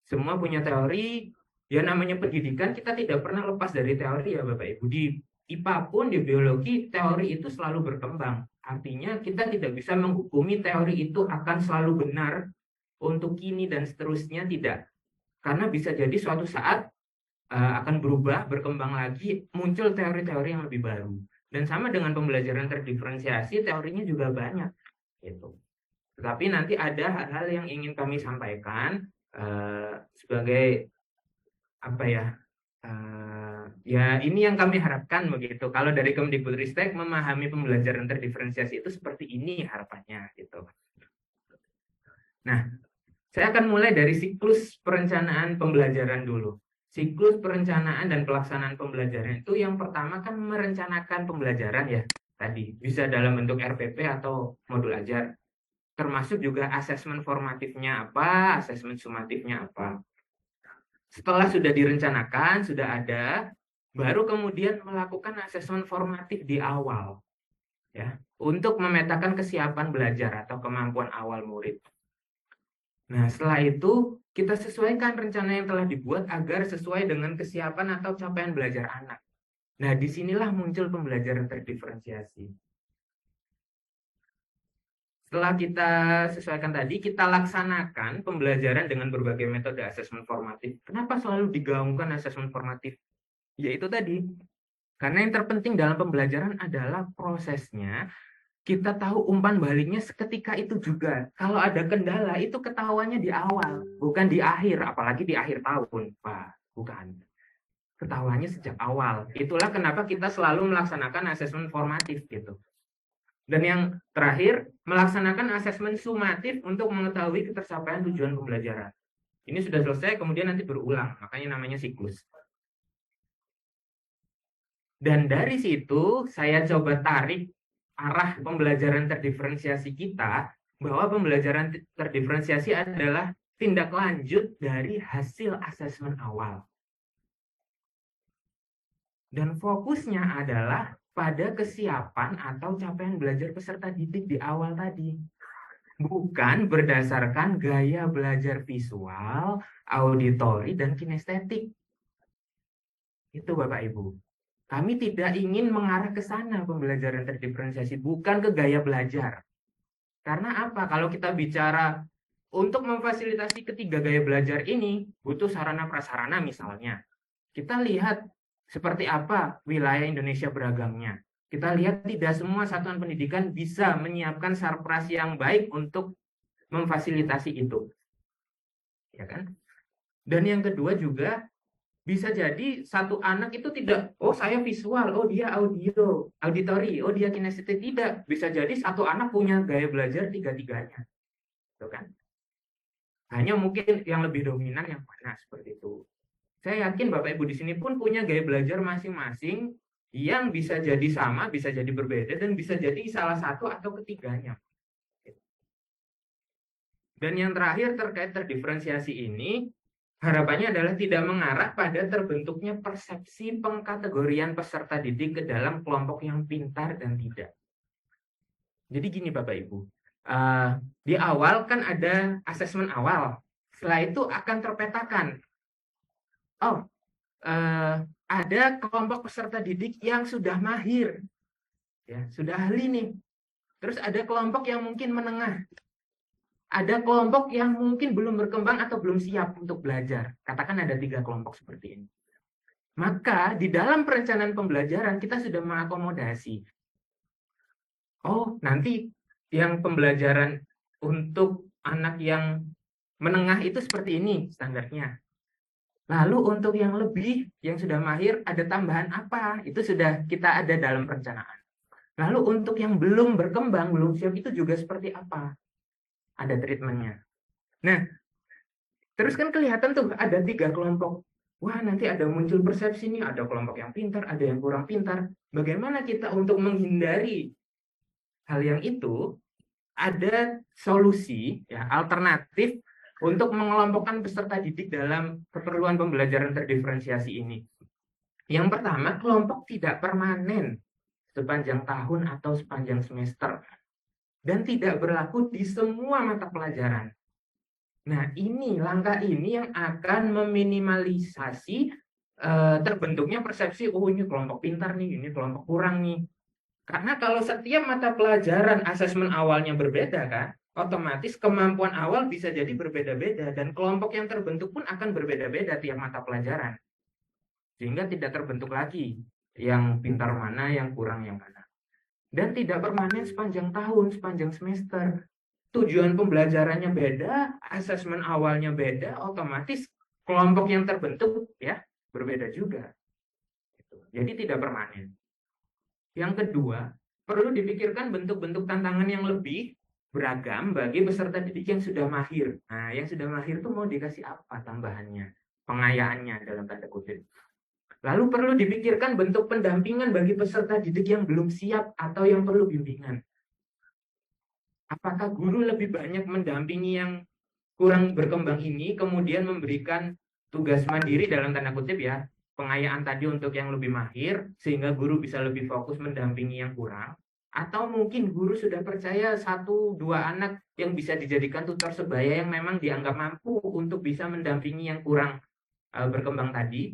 Semua punya teori. Ya namanya pendidikan kita tidak pernah lepas dari teori ya Bapak Ibu. Di IPA pun, di biologi, teori itu selalu berkembang. Artinya kita tidak bisa menghukumi teori itu akan selalu benar untuk kini dan seterusnya, tidak. Karena bisa jadi suatu saat akan berubah, berkembang lagi, muncul teori-teori yang lebih baru. Dan sama dengan pembelajaran terdiferensiasi, teorinya juga banyak. Gitu. Tetapi nanti ada hal-hal yang ingin kami sampaikan sebagai apa ya, ya ini yang kami harapkan begitu. Kalau dari Kemdikbudristek memahami pembelajaran terdiferensiasi itu seperti ini harapannya gitu. Nah, saya akan mulai dari siklus perencanaan pembelajaran dulu. Siklus perencanaan dan pelaksanaan pembelajaran itu yang pertama kan merencanakan pembelajaran ya. tadi. Bisa dalam bentuk RPP atau modul ajar. Termasuk juga asesmen formatifnya apa, asesmen sumatifnya apa. Setelah sudah direncanakan, sudah ada, baru kemudian melakukan asesmen formatif di awal, ya, untuk memetakan kesiapan belajar atau kemampuan awal murid. Nah, setelah itu kita sesuaikan rencana yang telah dibuat agar sesuai dengan kesiapan atau capaian belajar anak. Nah, disinilah muncul pembelajaran terdiferensiasi. Setelah kita sesuaikan tadi, kita laksanakan pembelajaran dengan berbagai metode asesmen formatif. Kenapa selalu digaungkan asesmen formatif? Yaitu tadi, karena yang terpenting dalam pembelajaran adalah prosesnya. Kita tahu umpan baliknya seketika itu juga. Kalau ada kendala, itu ketahuannya di awal, bukan di akhir, apalagi di akhir tahun. Wah, bukan. Ketahuannya sejak awal. Itulah kenapa kita selalu melaksanakan asesmen formatif gitu. Dan yang terakhir, melaksanakan asesmen sumatif untuk mengetahui ketercapaian tujuan pembelajaran. Ini sudah selesai, kemudian nanti berulang, makanya namanya siklus. Dan dari situ, saya coba tarik arah pembelajaran terdiferensiasi kita, bahwa pembelajaran terdiferensiasi adalah tindak lanjut dari hasil asesmen awal. Dan fokusnya adalah pada kesiapan atau capaian belajar peserta didik di awal tadi. Bukan berdasarkan gaya belajar visual, auditori, dan kinestetik. Itu Bapak Ibu. Kami tidak ingin mengarah ke sana pembelajaran terdiferensiasi, bukan ke gaya belajar. Karena apa? Kalau kita bicara untuk memfasilitasi ketiga gaya belajar ini, butuh sarana prasarana misalnya. Kita lihat seperti apa wilayah Indonesia beragamnya. Kita lihat tidak semua satuan pendidikan bisa menyiapkan sarpras yang baik untuk memfasilitasi itu. Ya kan? Dan yang kedua juga, bisa jadi satu anak itu tidak, oh saya visual, oh dia audio, auditori, oh dia kinestetik, tidak. Bisa jadi satu anak punya gaya belajar tiga-tiganya. Itu kan? Hanya mungkin yang lebih dominan yang mana seperti itu. Saya yakin Bapak Ibu di sini pun punya gaya belajar masing-masing yang bisa jadi sama, bisa jadi berbeda, dan bisa jadi salah satu atau ketiganya. Dan yang terakhir terkait terdiferensiasi ini, harapannya adalah tidak mengarah pada terbentuknya persepsi pengkategorian peserta didik ke dalam kelompok yang pintar dan tidak. Jadi gini Bapak Ibu, di awal kan ada asesmen awal, setelah itu akan terpetakan, oh ada kelompok peserta didik yang sudah mahir, ya sudah ahli nih. Terus ada kelompok yang mungkin menengah, ada kelompok yang mungkin belum berkembang atau belum siap untuk belajar. Katakan ada 3 kelompok seperti ini. Maka di dalam perencanaan pembelajaran kita sudah mengakomodasi. Oh, nanti yang pembelajaran untuk anak yang menengah itu seperti ini standarnya. Lalu untuk yang lebih, yang sudah mahir, ada tambahan apa? Itu sudah kita ada dalam perencanaan. Lalu untuk yang belum berkembang, belum siap, itu juga seperti apa? Ada treatmentnya. Nah, terus kan kelihatan tuh ada 3 kelompok. Wah, nanti ada muncul persepsi nih, ada kelompok yang pintar, ada yang kurang pintar. Bagaimana kita untuk menghindari hal yang itu? Ada solusi, ya, alternatif untuk mengelompokkan peserta didik dalam keperluan pembelajaran terdiferensiasi ini. Yang pertama, kelompok tidak permanen sepanjang tahun atau sepanjang semester dan tidak berlaku di semua mata pelajaran. Nah, langkah ini yang akan meminimalisasi terbentuknya persepsi, oh ini kelompok pintar nih, ini kelompok kurang nih. Karena kalau setiap mata pelajaran asesmen awalnya berbeda kan, otomatis kemampuan awal bisa jadi berbeda-beda dan kelompok yang terbentuk pun akan berbeda-beda tiap mata pelajaran. Sehingga tidak terbentuk lagi yang pintar mana, yang kurang yang mana. Dan tidak permanen sepanjang tahun, sepanjang semester. Tujuan pembelajarannya beda, asesmen awalnya beda, otomatis kelompok yang terbentuk ya berbeda juga. Jadi tidak permanen. Yang kedua, perlu dipikirkan bentuk-bentuk tantangan yang lebih beragam bagi peserta didik yang sudah mahir. Nah, yang sudah mahir itu mau dikasih apa tambahannya? Pengayaannya dalam tanda kutip. Lalu perlu dipikirkan bentuk pendampingan bagi peserta didik yang belum siap atau yang perlu bimbingan. Apakah guru lebih banyak mendampingi yang kurang berkembang ini, kemudian memberikan tugas mandiri dalam tanda kutip ya, pengayaan tadi untuk yang lebih mahir, sehingga guru bisa lebih fokus mendampingi yang kurang, atau mungkin guru sudah percaya satu dua anak yang bisa dijadikan tutor sebaya yang memang dianggap mampu untuk bisa mendampingi yang kurang berkembang tadi.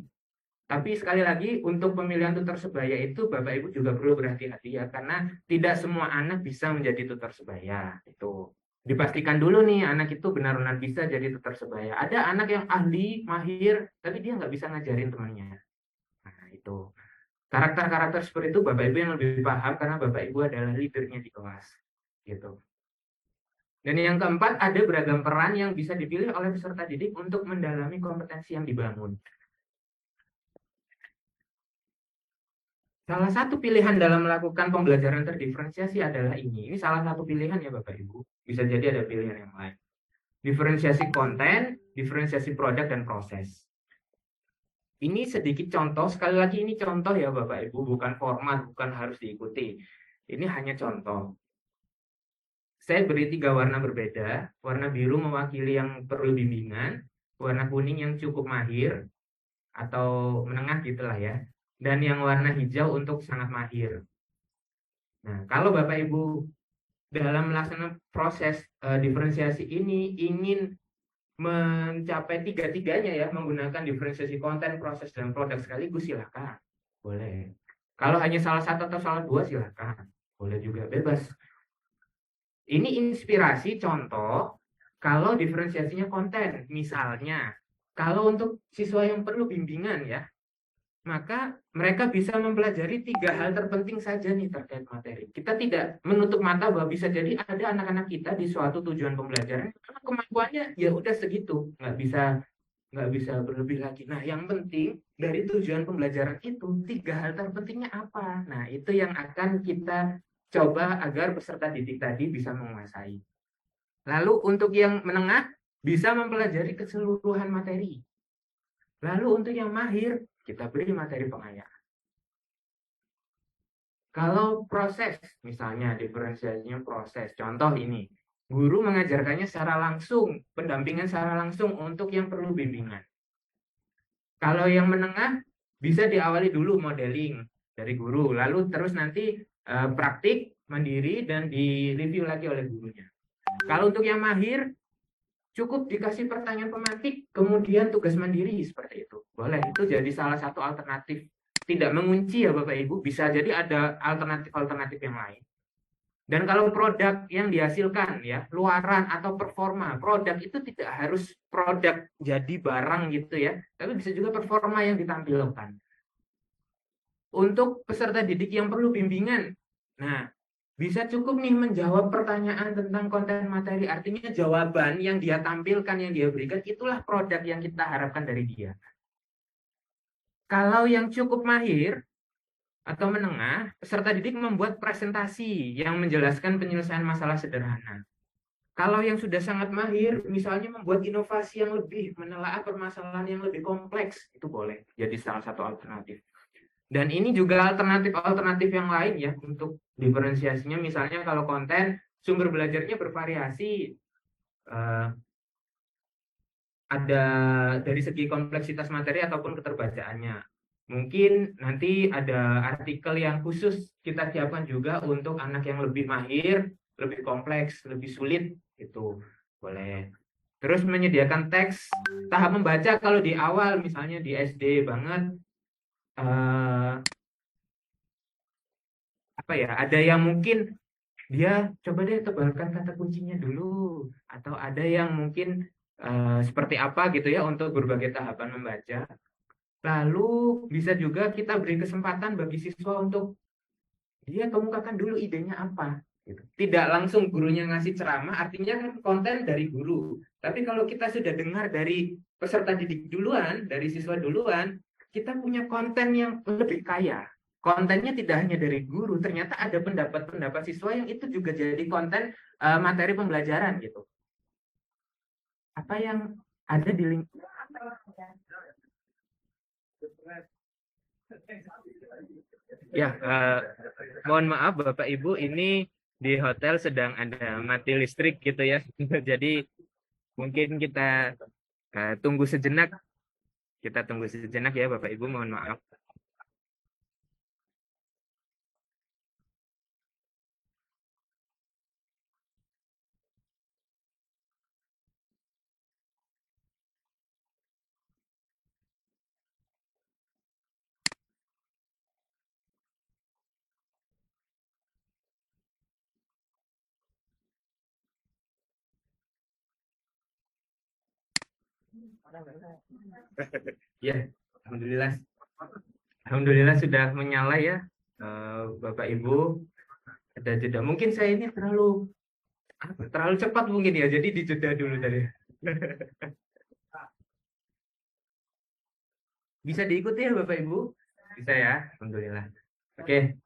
Tapi sekali lagi untuk pemilihan tutor sebaya itu Bapak Ibu juga perlu berhati-hati ya, karena tidak semua anak bisa menjadi tutor sebaya. Itu dipastikan dulu nih anak itu benar-benar bisa jadi tutor sebaya. Ada anak yang ahli, mahir, tapi dia nggak bisa ngajarin temannya. Nah itu karakter-karakter seperti itu Bapak Ibu yang lebih paham karena Bapak Ibu adalah leadernya di kelas. Gitu. Dan yang keempat, ada beragam peran yang bisa dipilih oleh peserta didik untuk mendalami kompetensi yang dibangun. Salah satu pilihan dalam melakukan pembelajaran terdiferensiasi adalah ini. Ini salah satu pilihan ya Bapak Ibu. Bisa jadi ada pilihan yang lain. Diferensiasi konten, diferensiasi produk, dan proses. Ini sedikit contoh, sekali lagi ini contoh ya Bapak Ibu, bukan format, bukan harus diikuti. Ini hanya contoh. Saya beri 3 warna berbeda. Warna biru mewakili yang perlu bimbingan, warna kuning yang cukup mahir, atau menengah gitulah ya. Dan yang warna hijau untuk sangat mahir. Nah, kalau Bapak Ibu dalam melaksanakan proses diferensiasi ini ingin mencapai tiga-tiganya ya, menggunakan diferensiasi konten, proses, dan produk sekaligus, silakan. Boleh. Kalau hanya salah satu atau salah dua, silakan. Boleh juga, bebas. Ini inspirasi contoh kalau diferensiasinya konten. Misalnya, kalau untuk siswa yang perlu bimbingan ya, maka mereka bisa mempelajari 3 hal terpenting saja nih terkait materi. Kita tidak menutup mata bahwa bisa jadi ada anak-anak kita di suatu tujuan pembelajaran karena kemampuannya ya udah segitu, nggak bisa berlebih lagi. Nah, yang penting dari tujuan pembelajaran itu 3 hal terpentingnya apa? Nah, itu yang akan kita coba agar peserta didik tadi bisa menguasai. Lalu untuk yang menengah bisa mempelajari keseluruhan materi. Lalu untuk yang mahir kita beri materi pengayaan. Kalau proses, misalnya diferensiasinya proses, contoh ini, guru mengajarkannya secara langsung, pendampingan secara langsung untuk yang perlu bimbingan. Kalau yang menengah, bisa diawali dulu modeling dari guru, lalu terus nanti praktik, mandiri, dan direview lagi oleh gurunya. Kalau untuk yang mahir, cukup dikasih pertanyaan pemantik, kemudian tugas mandiri seperti itu. Boleh, itu jadi salah satu alternatif. Tidak mengunci ya Bapak Ibu, bisa jadi ada alternatif-alternatif yang lain. Dan kalau produk yang dihasilkan ya, luaran atau performa, produk itu tidak harus produk jadi barang gitu ya, tapi bisa juga performa yang ditampilkan. Untuk peserta didik yang perlu bimbingan, nah bisa cukup nih menjawab pertanyaan tentang konten materi, artinya jawaban yang dia tampilkan, yang dia berikan, itulah produk yang kita harapkan dari dia. Kalau yang cukup mahir atau menengah, peserta didik membuat presentasi yang menjelaskan penyelesaian masalah sederhana. Kalau yang sudah sangat mahir, misalnya membuat inovasi yang lebih, menelaah permasalahan yang lebih kompleks, itu boleh jadi salah satu alternatif. Dan ini juga alternatif-alternatif yang lain ya untuk diferensiasinya. Misalnya kalau konten sumber belajarnya bervariasi, ada dari segi kompleksitas materi ataupun keterbacaannya. Mungkin nanti ada artikel yang khusus kita siapkan juga untuk anak yang lebih mahir, lebih kompleks, lebih sulit, itu boleh. Terus menyediakan teks tahap membaca kalau di awal misalnya di SD banget, apa ya, ada yang mungkin dia coba deh tebalkan kata kuncinya dulu, atau ada yang mungkin seperti apa gitu ya untuk berbagai tahapan membaca. Lalu bisa juga kita beri kesempatan bagi siswa untuk dia kemukakan dulu idenya apa gitu. Tidak langsung gurunya ngasih ceramah, artinya kan konten dari guru, tapi kalau kita sudah dengar dari peserta didik duluan, dari siswa duluan, kita punya konten yang lebih kaya. Kontennya tidak hanya dari guru, ternyata ada pendapat-pendapat siswa yang itu juga jadi konten materi pembelajaran gitu. Apa yang ada di link Ya, mohon maaf Bapak Ibu, ini di hotel sedang ada mati listrik gitu ya. Jadi mungkin tunggu sejenak, kita tunggu sejenak ya Bapak Ibu, mohon maaf. Ya, Alhamdulillah, Alhamdulillah sudah menyala ya, Bapak Ibu. Ada jeda. Mungkin saya ini terlalu cepat mungkin ya, jadi dijeda dulu tadi. Bisa diikuti ya Bapak Ibu? Bisa ya, Alhamdulillah. Oke,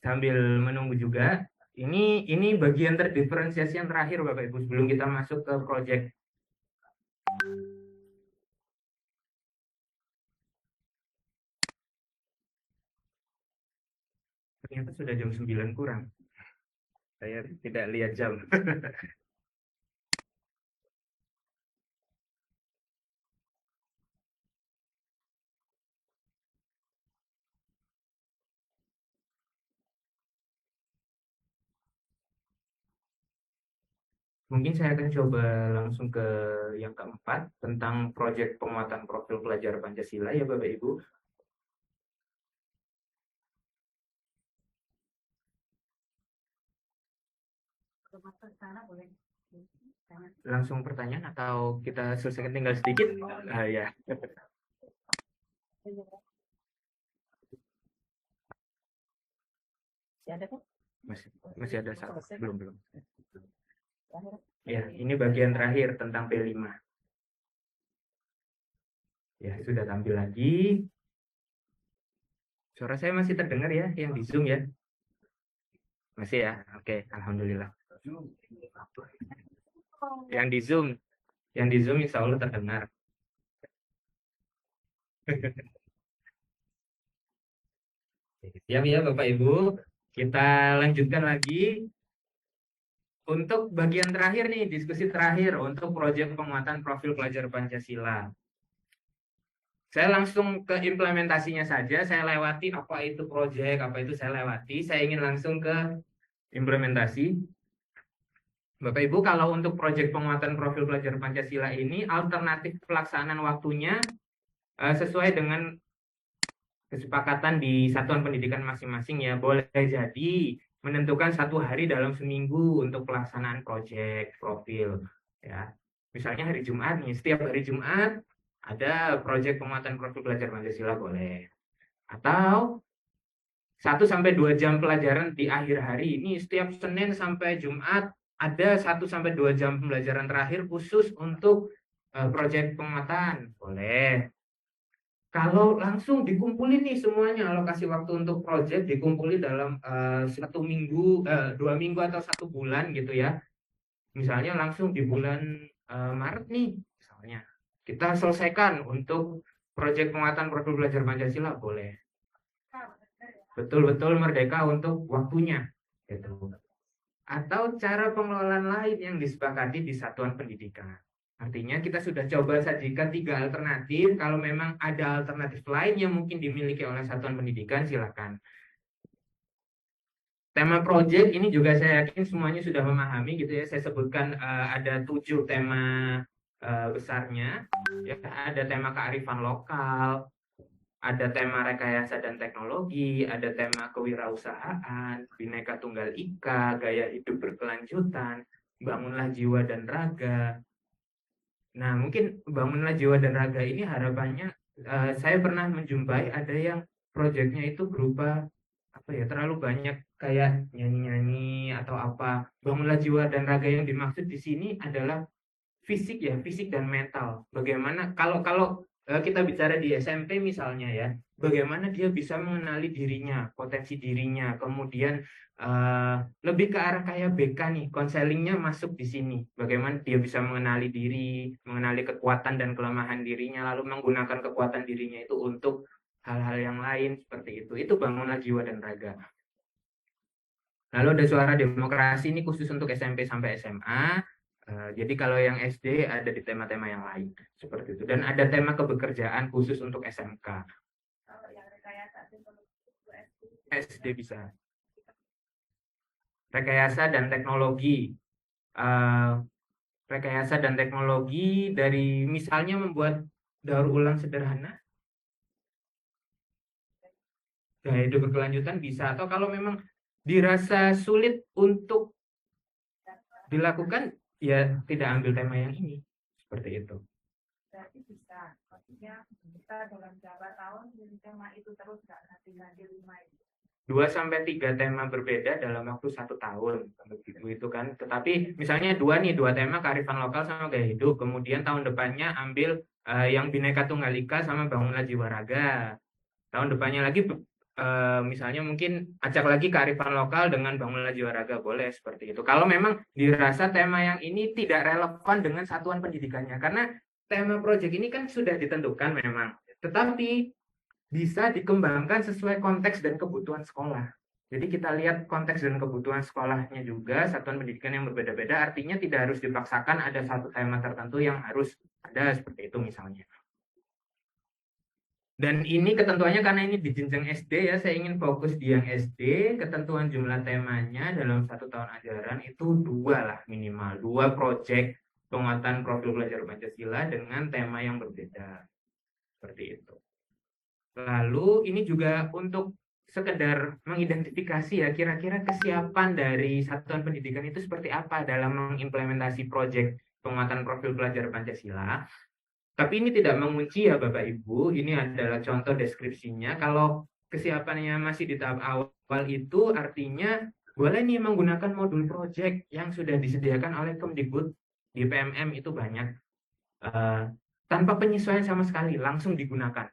sambil menunggu juga, ini bagian terdiferensiasi yang terakhir Bapak Ibu sebelum kita masuk ke proyek. Ternyata sudah jam 9 kurang. Saya tidak lihat jam. Mungkin saya akan coba langsung ke yang keempat tentang proyek penguatan profil pelajar Pancasila ya Bapak Ibu. Langsung pertanyaan atau kita selesaikan tinggal sedikit? Ya. Masih ada satu, belum. Ya, ini bagian terakhir tentang P5. Ya, sudah tampil lagi. Suara saya masih terdengar ya, yang di Zoom ya? Masih ya? Oke, Alhamdulillah. Yang di Zoom insya Allah terdengar. Siap ya Bapak Ibu, kita lanjutkan lagi. Untuk bagian terakhir nih, diskusi terakhir untuk proyek penguatan profil pelajar Pancasila. Saya langsung ke implementasinya saja, saya lewati apa itu proyek, apa itu saya lewati. Saya ingin langsung ke implementasi. Bapak Ibu, kalau untuk proyek penguatan profil pelajar Pancasila ini, alternatif pelaksanaan waktunya sesuai dengan kesepakatan di satuan pendidikan masing-masing ya. Boleh jadi menentukan satu hari dalam seminggu untuk pelaksanaan proyek profil ya. Misalnya hari Jumat nih, setiap hari Jumat ada proyek penguatan profil pelajar Pancasila boleh. Atau 1 sampai 2 jam pelajaran di akhir hari ini, setiap Senin sampai Jumat ada 1 sampai 2 jam pembelajaran terakhir khusus untuk proyek penguatan boleh. Kalau langsung dikumpulin nih semuanya, alokasi waktu untuk proyek dikumpulin dalam 1 minggu, 2 minggu atau 1 bulan gitu ya. Misalnya langsung di bulan Maret nih, misalnya kita selesaikan untuk proyek penguatan profil belajar Pancasila boleh. Betul-betul merdeka untuk waktunya, gitu. Atau cara pengelolaan lain yang disepakati di satuan pendidikan. Artinya kita sudah coba sajikan 3 alternatif. Kalau memang ada alternatif lain yang mungkin dimiliki oleh satuan pendidikan, silakan. Tema proyek ini juga saya yakin semuanya sudah memahami gitu ya. Saya sebutkan ada 7 tema besarnya. Ya, ada tema kearifan lokal, ada tema rekayasa dan teknologi, ada tema kewirausahaan, Bhinneka Tunggal Ika, gaya hidup berkelanjutan, bangunlah jiwa dan raga. Nah, mungkin bangunlah jiwa dan raga ini harapannya saya pernah menjumpai ada yang proyeknya itu berupa apa ya, terlalu banyak kayak nyanyi-nyanyi atau apa. Bangunlah jiwa dan raga yang dimaksud di sini adalah fisik ya, fisik dan mental. Bagaimana kalau kalau kita bicara di SMP misalnya ya, bagaimana dia bisa mengenali dirinya, potensi dirinya, kemudian lebih ke arah kayak BK nih, konselingnya masuk di sini. Bagaimana dia bisa mengenali diri, mengenali kekuatan dan kelemahan dirinya, lalu menggunakan kekuatan dirinya itu untuk hal-hal yang lain seperti itu. Itu bangunan jiwa dan raga. Lalu ada suara demokrasi ini khusus untuk SMP sampai SMA. Jadi kalau yang SD ada di tema-tema yang lain seperti itu. Dan ada tema kebekerjaan khusus untuk SMK. Kalau yang rekayasa SD bisa. Rekayasa dan teknologi. Eh, Rekayasa dan teknologi dari misalnya membuat daur ulang sederhana. Gaya hidup berkelanjutan bisa. Atau kalau memang dirasa sulit untuk dilakukan, ya tidak ambil tema yang ini. Seperti itu. berarti bisa, maksudnya kita dalam beberapa tahun tema itu terus nggak ganti-ganti 5 itu. 2 sampai 3 tema berbeda dalam waktu 1 tahun itu kan. Tetapi misalnya dua tema kearifan lokal sama gaya hidup, kemudian tahun depannya ambil yang Bhinneka Tunggal Ika sama bangunlah jiwa raga. Tahun depannya lagi misalnya mungkin acak lagi kearifan lokal dengan bangunlah jiwa raga, boleh seperti itu. Kalau memang dirasa tema yang ini tidak relevan dengan satuan pendidikannya, karena tema proyek ini kan sudah ditentukan memang, tetapi bisa dikembangkan sesuai konteks dan kebutuhan sekolah. Jadi kita lihat konteks dan kebutuhan sekolahnya juga, satuan pendidikan yang berbeda-beda, artinya tidak harus dipaksakan ada satu tema tertentu yang harus ada, seperti itu misalnya. Dan ini ketentuannya karena ini di jenjang SD ya, saya ingin fokus di yang SD, ketentuan jumlah temanya dalam 1 tahun ajaran itu 2 lah minimal, 2 proyek penguatan profil belajar Pancasila dengan tema yang berbeda. Seperti itu. Lalu ini juga untuk sekedar mengidentifikasi ya kira-kira kesiapan dari satuan pendidikan itu seperti apa dalam mengimplementasi proyek penguatan profil belajar Pancasila. Tapi ini tidak mengunci ya Bapak Ibu, ini adalah contoh deskripsinya. Kalau kesiapannya masih di tahap awal itu artinya boleh nih menggunakan modul proyek yang sudah disediakan oleh Kemdikbud di PMM itu banyak. Tanpa penyesuaian sama sekali, langsung digunakan.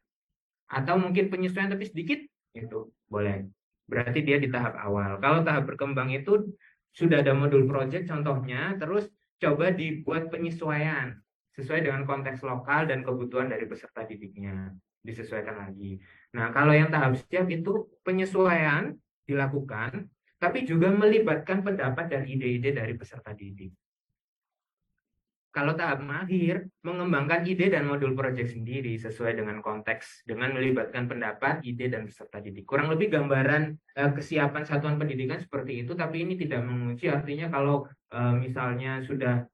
Atau mungkin penyesuaian tapi sedikit, itu boleh. Berarti dia di tahap awal. Kalau tahap berkembang itu sudah ada modul project contohnya, terus coba dibuat penyesuaian sesuai dengan konteks lokal dan kebutuhan dari peserta didiknya. Disesuaikan lagi. Nah, kalau yang tahap siap itu penyesuaian dilakukan, tapi juga melibatkan pendapat dan ide-ide dari peserta didik. Kalau tahap mahir, mengembangkan ide dan modul proyek sendiri sesuai dengan konteks, dengan melibatkan pendapat, ide, dan peserta didik. Kurang lebih gambaran kesiapan satuan pendidikan seperti itu, tapi ini tidak mengunci, artinya kalau misalnya sudah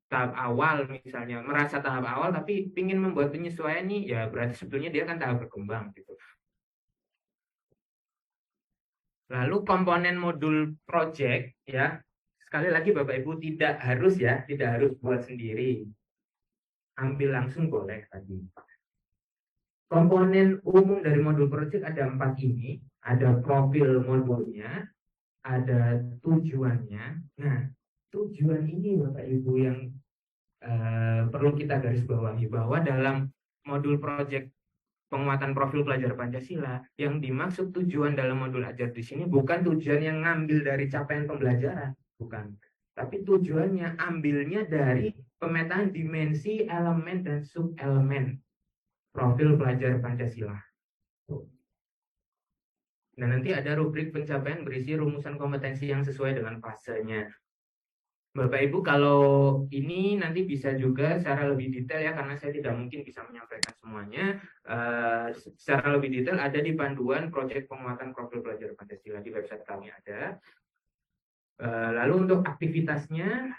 tahap awal, misalnya merasa tahap awal, tapi ingin membuat penyesuaian nih, ya berarti sebetulnya dia kan tahap berkembang. Gitu. Lalu komponen modul project, ya, sekali lagi Bapak Ibu tidak harus ya, tidak harus buat sendiri. Ambil langsung boleh tadi. Komponen umum dari modul project ada 4 ini. Ada profil modulnya, ada tujuannya. Nah, tujuan ini Bapak Ibu yang perlu kita garis bawahi, bahwa dalam modul project penguatan profil pelajar Pancasila, yang dimaksud tujuan dalam modul ajar di sini bukan tujuan yang ngambil dari capaian pembelajaran, bukan. Tapi tujuannya ambilnya dari pemetaan dimensi, elemen, dan sub-elemen profil pelajar Pancasila. Dan nanti ada rubrik pencapaian berisi rumusan kompetensi yang sesuai dengan fasenya. Bapak Ibu, kalau ini nanti bisa juga secara lebih detail ya, karena saya tidak mungkin bisa menyampaikan semuanya. Secara lebih detail ada di panduan proyek penguatan profil belajar Pancasila di website kami ada. Lalu untuk aktivitasnya,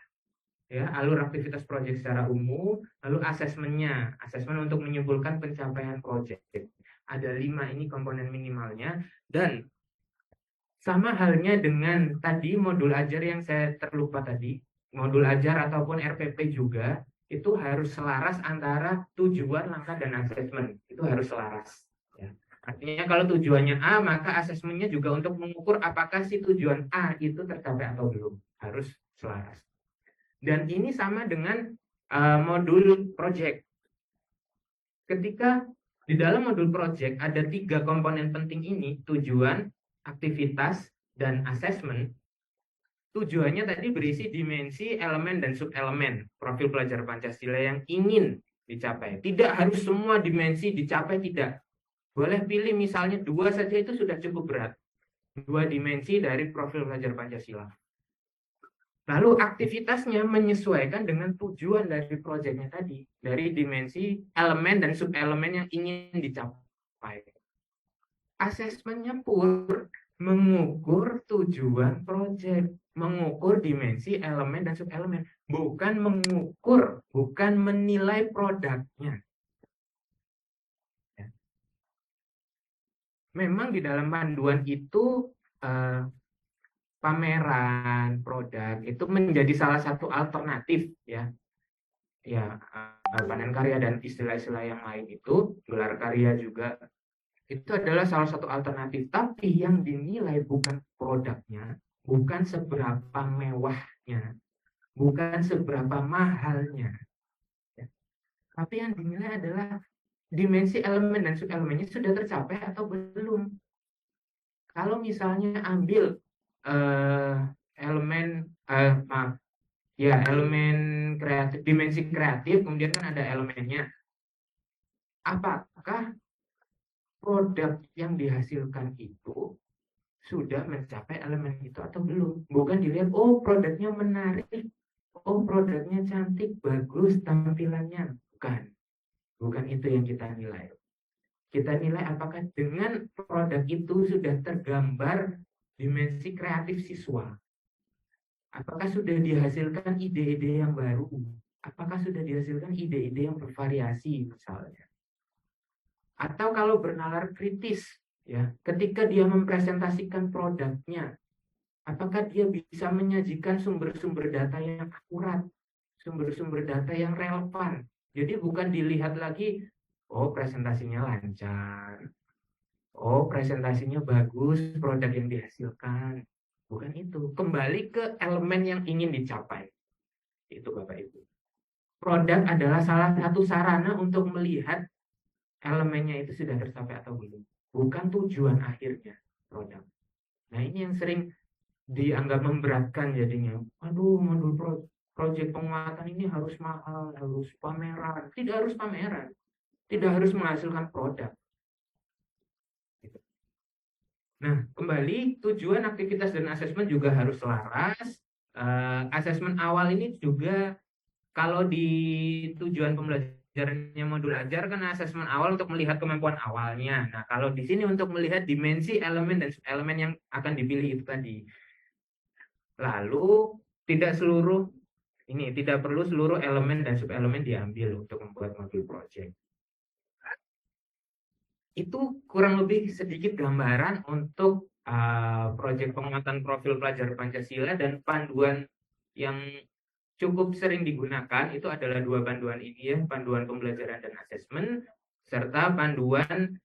ya alur aktivitas proyek secara umum, lalu asesmennya, asesmen untuk menyimpulkan pencapaian proyek. Ada 5 ini komponen minimalnya, dan sama halnya dengan tadi modul ajar yang saya terlupa tadi, modul ajar ataupun RPP juga, itu harus selaras antara tujuan, langkah, dan asesmen. Itu harus selaras. Ya. Artinya kalau tujuannya A, maka asesmennya juga untuk mengukur apakah si tujuan A itu tercapai atau belum. Harus selaras. Dan ini sama dengan modul project. ketika di dalam modul project ada 3 komponen penting ini, tujuan, aktivitas, dan asesmen. Tujuannya tadi berisi dimensi, elemen, dan subelemen profil pelajar Pancasila yang ingin dicapai. Tidak harus semua dimensi dicapai, tidak. Boleh pilih misalnya 2 saja, itu sudah cukup berat. 2 dimensi dari profil pelajar Pancasila. Lalu aktivitasnya menyesuaikan dengan tujuan dari proyeknya tadi, dari dimensi, elemen, dan subelemen yang ingin dicapai. Asesmennya pun mengukur tujuan proyek, mengukur dimensi, elemen, dan subelemen, bukan mengukur, bukan menilai produknya. Memang di dalam panduan itu pameran produk itu menjadi salah satu alternatif, ya panen karya dan istilah-istilah yang lain itu, gelar karya juga, itu adalah salah satu alternatif. Tapi yang dinilai bukan produknya, bukan seberapa mewahnya, bukan seberapa mahalnya, ya. Tapi yang dinilai adalah dimensi, elemen, dan subelemennya sudah tercapai atau belum. Kalau misalnya ambil elemen kreatif, dimensi kreatif, kemudian kan ada elemennya. Apakah produk yang dihasilkan itu sudah mencapai elemen itu atau belum? Bukan dilihat, oh produknya menarik, oh produknya cantik, bagus tampilannya. Bukan itu yang kita nilai. Kita nilai apakah dengan produk itu sudah tergambar dimensi kreatif siswa. Apakah sudah dihasilkan ide-ide yang baru? Apakah sudah dihasilkan ide-ide yang bervariasi misalnya? Atau kalau bernalar kritis, ya, ketika dia mempresentasikan produknya, apakah dia bisa menyajikan sumber-sumber data yang akurat, sumber-sumber data yang relevan? Jadi bukan dilihat lagi, oh presentasinya lancar, oh presentasinya bagus, produk yang dihasilkan. Bukan itu. Kembali ke elemen yang ingin dicapai. Itu Bapak Ibu. Produk adalah salah satu sarana untuk melihat elemennya itu sudah tercapai atau belum. Bukan tujuan akhirnya produk. Nah ini yang sering dianggap memberatkan jadinya. Aduh, modul proyek penguatan ini harus mahal, harus pameran. Tidak harus pameran. Tidak harus menghasilkan produk. Nah, kembali tujuan, aktivitas, dan asesmen juga harus selaras. Asesmen awal ini juga, kalau di tujuan pembelajarannya modul ajar kan asesmen awal untuk melihat kemampuan awalnya. Nah, kalau di sini untuk melihat dimensi, elemen, dan elemen yang akan dipilih itu tadi. Lalu tidak perlu seluruh elemen dan subelemen diambil untuk membuat modul project. Itu kurang lebih sedikit gambaran untuk proyek penguatan profil pelajar Pancasila, dan panduan yang cukup sering digunakan itu adalah 2 panduan ini, ya, panduan pembelajaran dan asesmen, serta panduan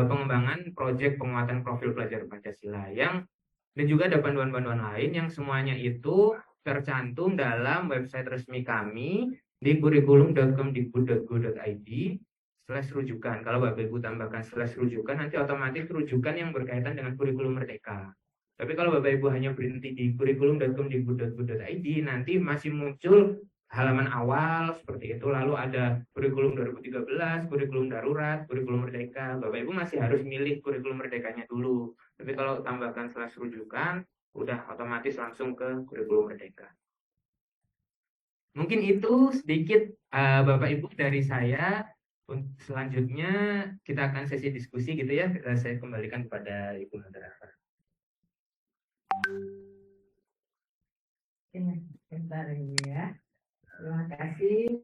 pengembangan proyek penguatan profil pelajar Pancasila, dan juga ada panduan-panduan lain yang semuanya itu tercantum dalam website resmi kami di kurikulum.kemdikbud.go.id/rujukan. Kalau Bapak Ibu tambahkan /rujukan, nanti otomatis rujukan yang berkaitan dengan kurikulum merdeka. Tapi kalau Bapak Ibu hanya berhenti di kurikulum.kemdikbud.go.id, nanti masih muncul halaman awal seperti itu, lalu ada kurikulum 2013, kurikulum darurat, kurikulum merdeka. Bapak Ibu masih harus milih kurikulum merdekanya dulu. Tapi kalau tambahkan /rujukan, udah otomatis langsung ke kurikulum merdeka. Mungkin itu sedikit Bapak Ibu dari saya. Selanjutnya kita akan sesi diskusi gitu ya. Saya kembalikan kepada Ibu moderator. Sebentar ya. Terima kasih.